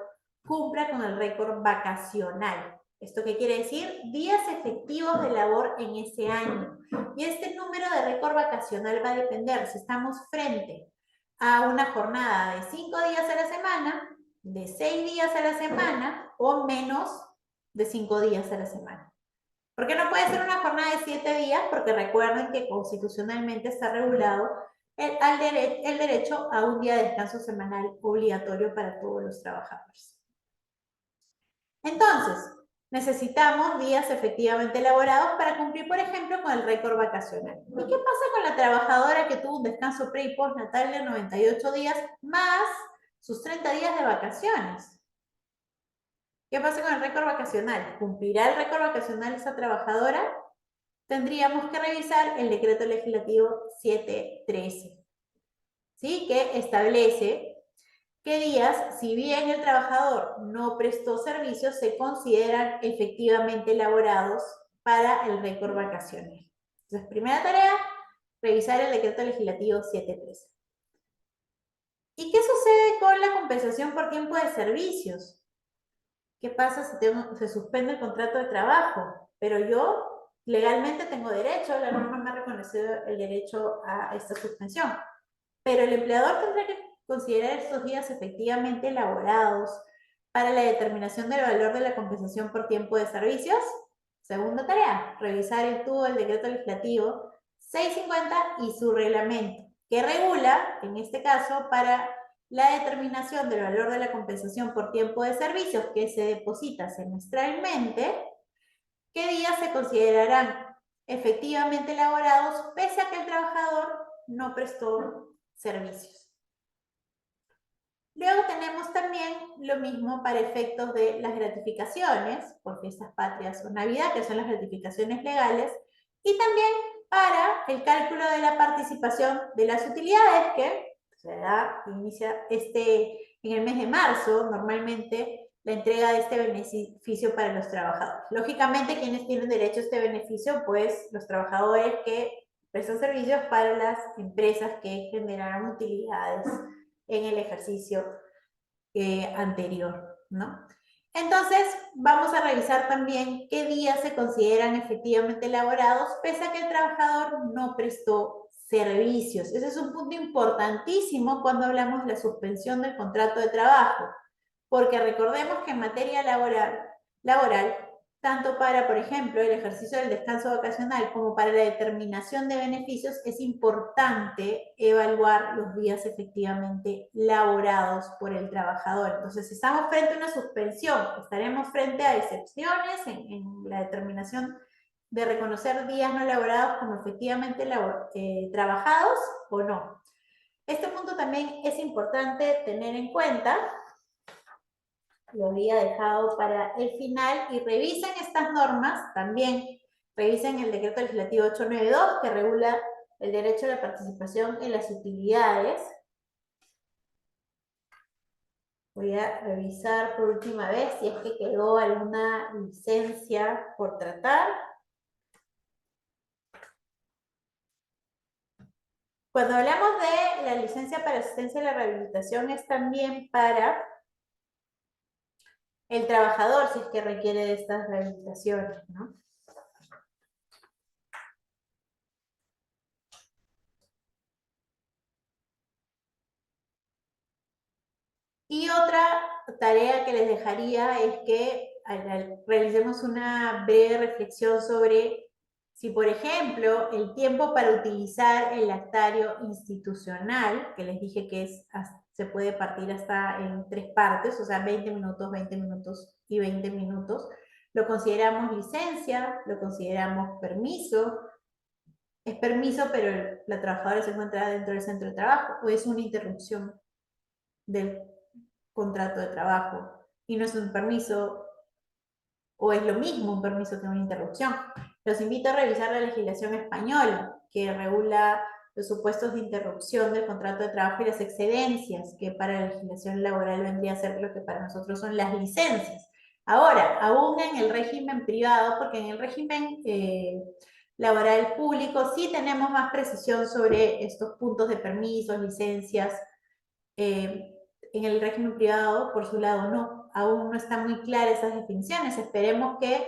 cumpla con el récord vacacional. ¿Esto qué quiere decir? Días efectivos de labor en ese año. Y este número de récord vacacional va a depender si estamos frente a una jornada de 5 días a la semana, de 6 días a la semana o menos de 5 días a la semana. ¿Por qué no puede ser una jornada de 7 días? Porque recuerden que constitucionalmente está regulado el derecho a un día de descanso semanal obligatorio para todos los trabajadores. Entonces, necesitamos días efectivamente elaborados para cumplir, por ejemplo, con el récord vacacional. ¿Y qué pasa con la trabajadora que tuvo un descanso pre y postnatal de 98 días más sus 30 días de vacaciones? ¿Qué pasa con el récord vacacional? ¿Cumplirá el récord vacacional esa trabajadora? Tendríamos que revisar el decreto legislativo 713, ¿sí? Que establece qué días, si bien el trabajador no prestó servicios, se consideran efectivamente elaborados para el récord vacacional. Entonces, primera tarea, revisar el decreto legislativo 713. ¿Y qué sucede con la compensación por tiempo de servicios? ¿Qué pasa si se suspende el contrato de trabajo? Pero yo legalmente tengo derecho, la norma me ha reconocido el derecho a esta suspensión. Pero el empleador tendrá que considerar estos días efectivamente elaborados para la determinación del valor de la compensación por tiempo de servicios. Segunda tarea, revisar el decreto legislativo 650 y su reglamento, que regula, en este caso, para la determinación del valor de la compensación por tiempo de servicios que se deposita semestralmente, qué días se considerarán efectivamente elaborados pese a que el trabajador no prestó servicios. Luego tenemos también lo mismo para efectos de las gratificaciones por fiestas patrias o Navidad, que son las gratificaciones legales, y también para el cálculo de la participación de las utilidades, que se da, inicia en el mes de marzo, normalmente la entrega de este beneficio para los trabajadores. Lógicamente, quienes tienen derecho a este beneficio, pues los trabajadores que prestan servicios para las empresas que generaron utilidades en el ejercicio anterior, ¿no? Entonces, vamos a revisar también qué días se consideran efectivamente elaborados, pese a que el trabajador no prestó servicios. Ese es un punto importantísimo cuando hablamos de la suspensión del contrato de trabajo, porque recordemos que en materia laboral, tanto para, por ejemplo, el ejercicio del descanso vacacional como para la determinación de beneficios, es importante evaluar los días efectivamente laborados por el trabajador. Entonces, si estamos frente a una suspensión, estaremos frente a excepciones en la determinación de reconocer días no laborados como efectivamente trabajados o no. Este punto también es importante tener en cuenta, lo había dejado para el final, y revisen estas normas, también revisen el decreto legislativo 892 que regula el derecho a la participación en las utilidades. Voy a revisar por última vez si es que quedó alguna licencia por tratar. Cuando hablamos de la licencia para asistencia a la rehabilitación, es también para el trabajador si es que requiere de estas rehabilitaciones, ¿no? Y otra tarea que les dejaría es que realicemos una breve reflexión sobre si, por ejemplo, el tiempo para utilizar el lactario institucional, que les dije que se puede partir hasta en 3 partes, o sea, 20 minutos, 20 minutos y 20 minutos, lo consideramos licencia, lo consideramos permiso, es permiso, pero la trabajadora se encuentra dentro del centro de trabajo, o es una interrupción del contrato de trabajo y no es un permiso, o es lo mismo un permiso que una interrupción. Los invito a revisar la legislación española que regula los supuestos de interrupción del contrato de trabajo y las excedencias, que para la legislación laboral vendría a ser lo que para nosotros son las licencias. Ahora, aún en el régimen privado, porque en el régimen laboral público sí tenemos más precisión sobre estos puntos de permisos, licencias. En el régimen privado, por su lado, no. Aún no están muy claras esas definiciones. Esperemos que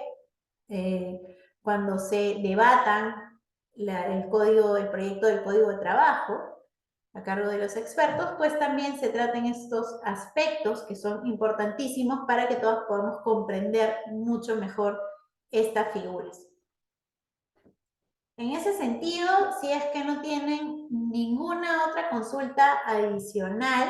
eh, cuando se debatan el proyecto del Código de Trabajo a cargo de los expertos, pues también se traten estos aspectos que son importantísimos para que todos podamos comprender mucho mejor estas figuras. En ese sentido, si es que no tienen ninguna otra consulta adicional,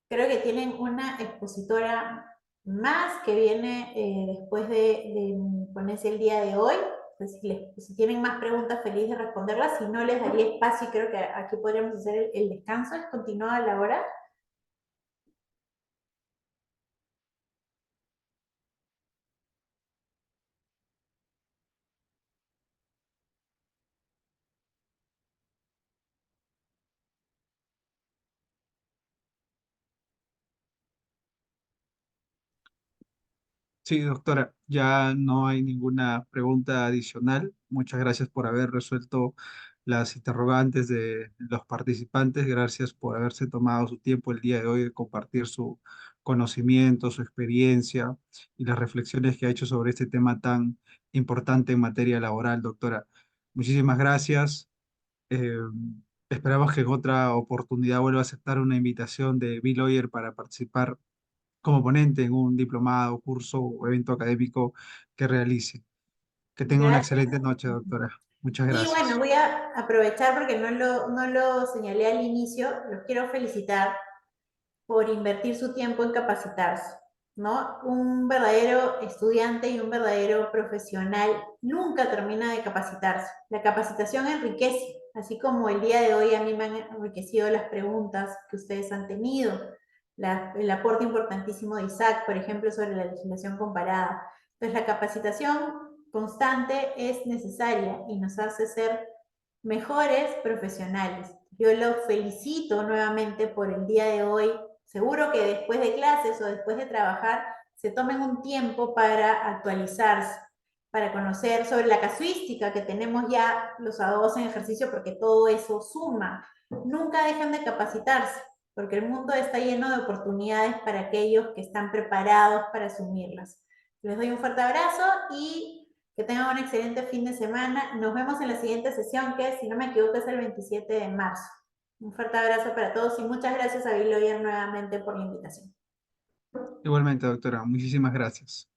creo que tienen una expositora más que viene después de mi ponencia el día de hoy. Pues si tienen más preguntas, feliz de responderlas. Si no, les daría espacio y creo que aquí podríamos hacer el descanso. ¿Es continuada la hora? Sí, doctora, ya no hay ninguna pregunta adicional. Muchas gracias por haber resuelto las interrogantes de los participantes. Gracias por haberse tomado su tiempo el día de hoy de compartir su conocimiento, su experiencia y las reflexiones que ha hecho sobre este tema tan importante en materia laboral, doctora. Muchísimas gracias. Eh, Esperamos que en otra oportunidad vuelva a aceptar una invitación de Bill Lawyer para participar como ponente en un diplomado, curso o evento académico que realice. Que tenga una Gracias. excelente noche, doctora. Muchas Y bueno, gracias. voy a aprovechar porque no lo señalé al inicio, los quiero felicitar por invertir su tiempo en capacitarse, ¿no? Un verdadero estudiante y un verdadero profesional nunca termina de capacitarse. La capacitación enriquece, así como el día de hoy a mí me han enriquecido las preguntas que ustedes han tenido, el aporte importantísimo de Isaac, por ejemplo, sobre la legislación comparada. Entonces, la capacitación constante es necesaria y nos hace ser mejores profesionales. Yo los felicito nuevamente por el día de hoy. Seguro que después de clases o después de trabajar se tomen un tiempo para actualizarse, para conocer sobre la casuística que tenemos ya los abogados en ejercicio, porque todo eso suma. Nunca dejen de capacitarse, porque el mundo está lleno de oportunidades para aquellos que están preparados para asumirlas. Les doy un fuerte abrazo y que tengan un excelente fin de semana. Nos vemos en la siguiente sesión, que si no me equivoco es el 27 de marzo. Un fuerte abrazo para todos y muchas gracias a Biloyer nuevamente por la invitación. Igualmente, doctora, muchísimas gracias.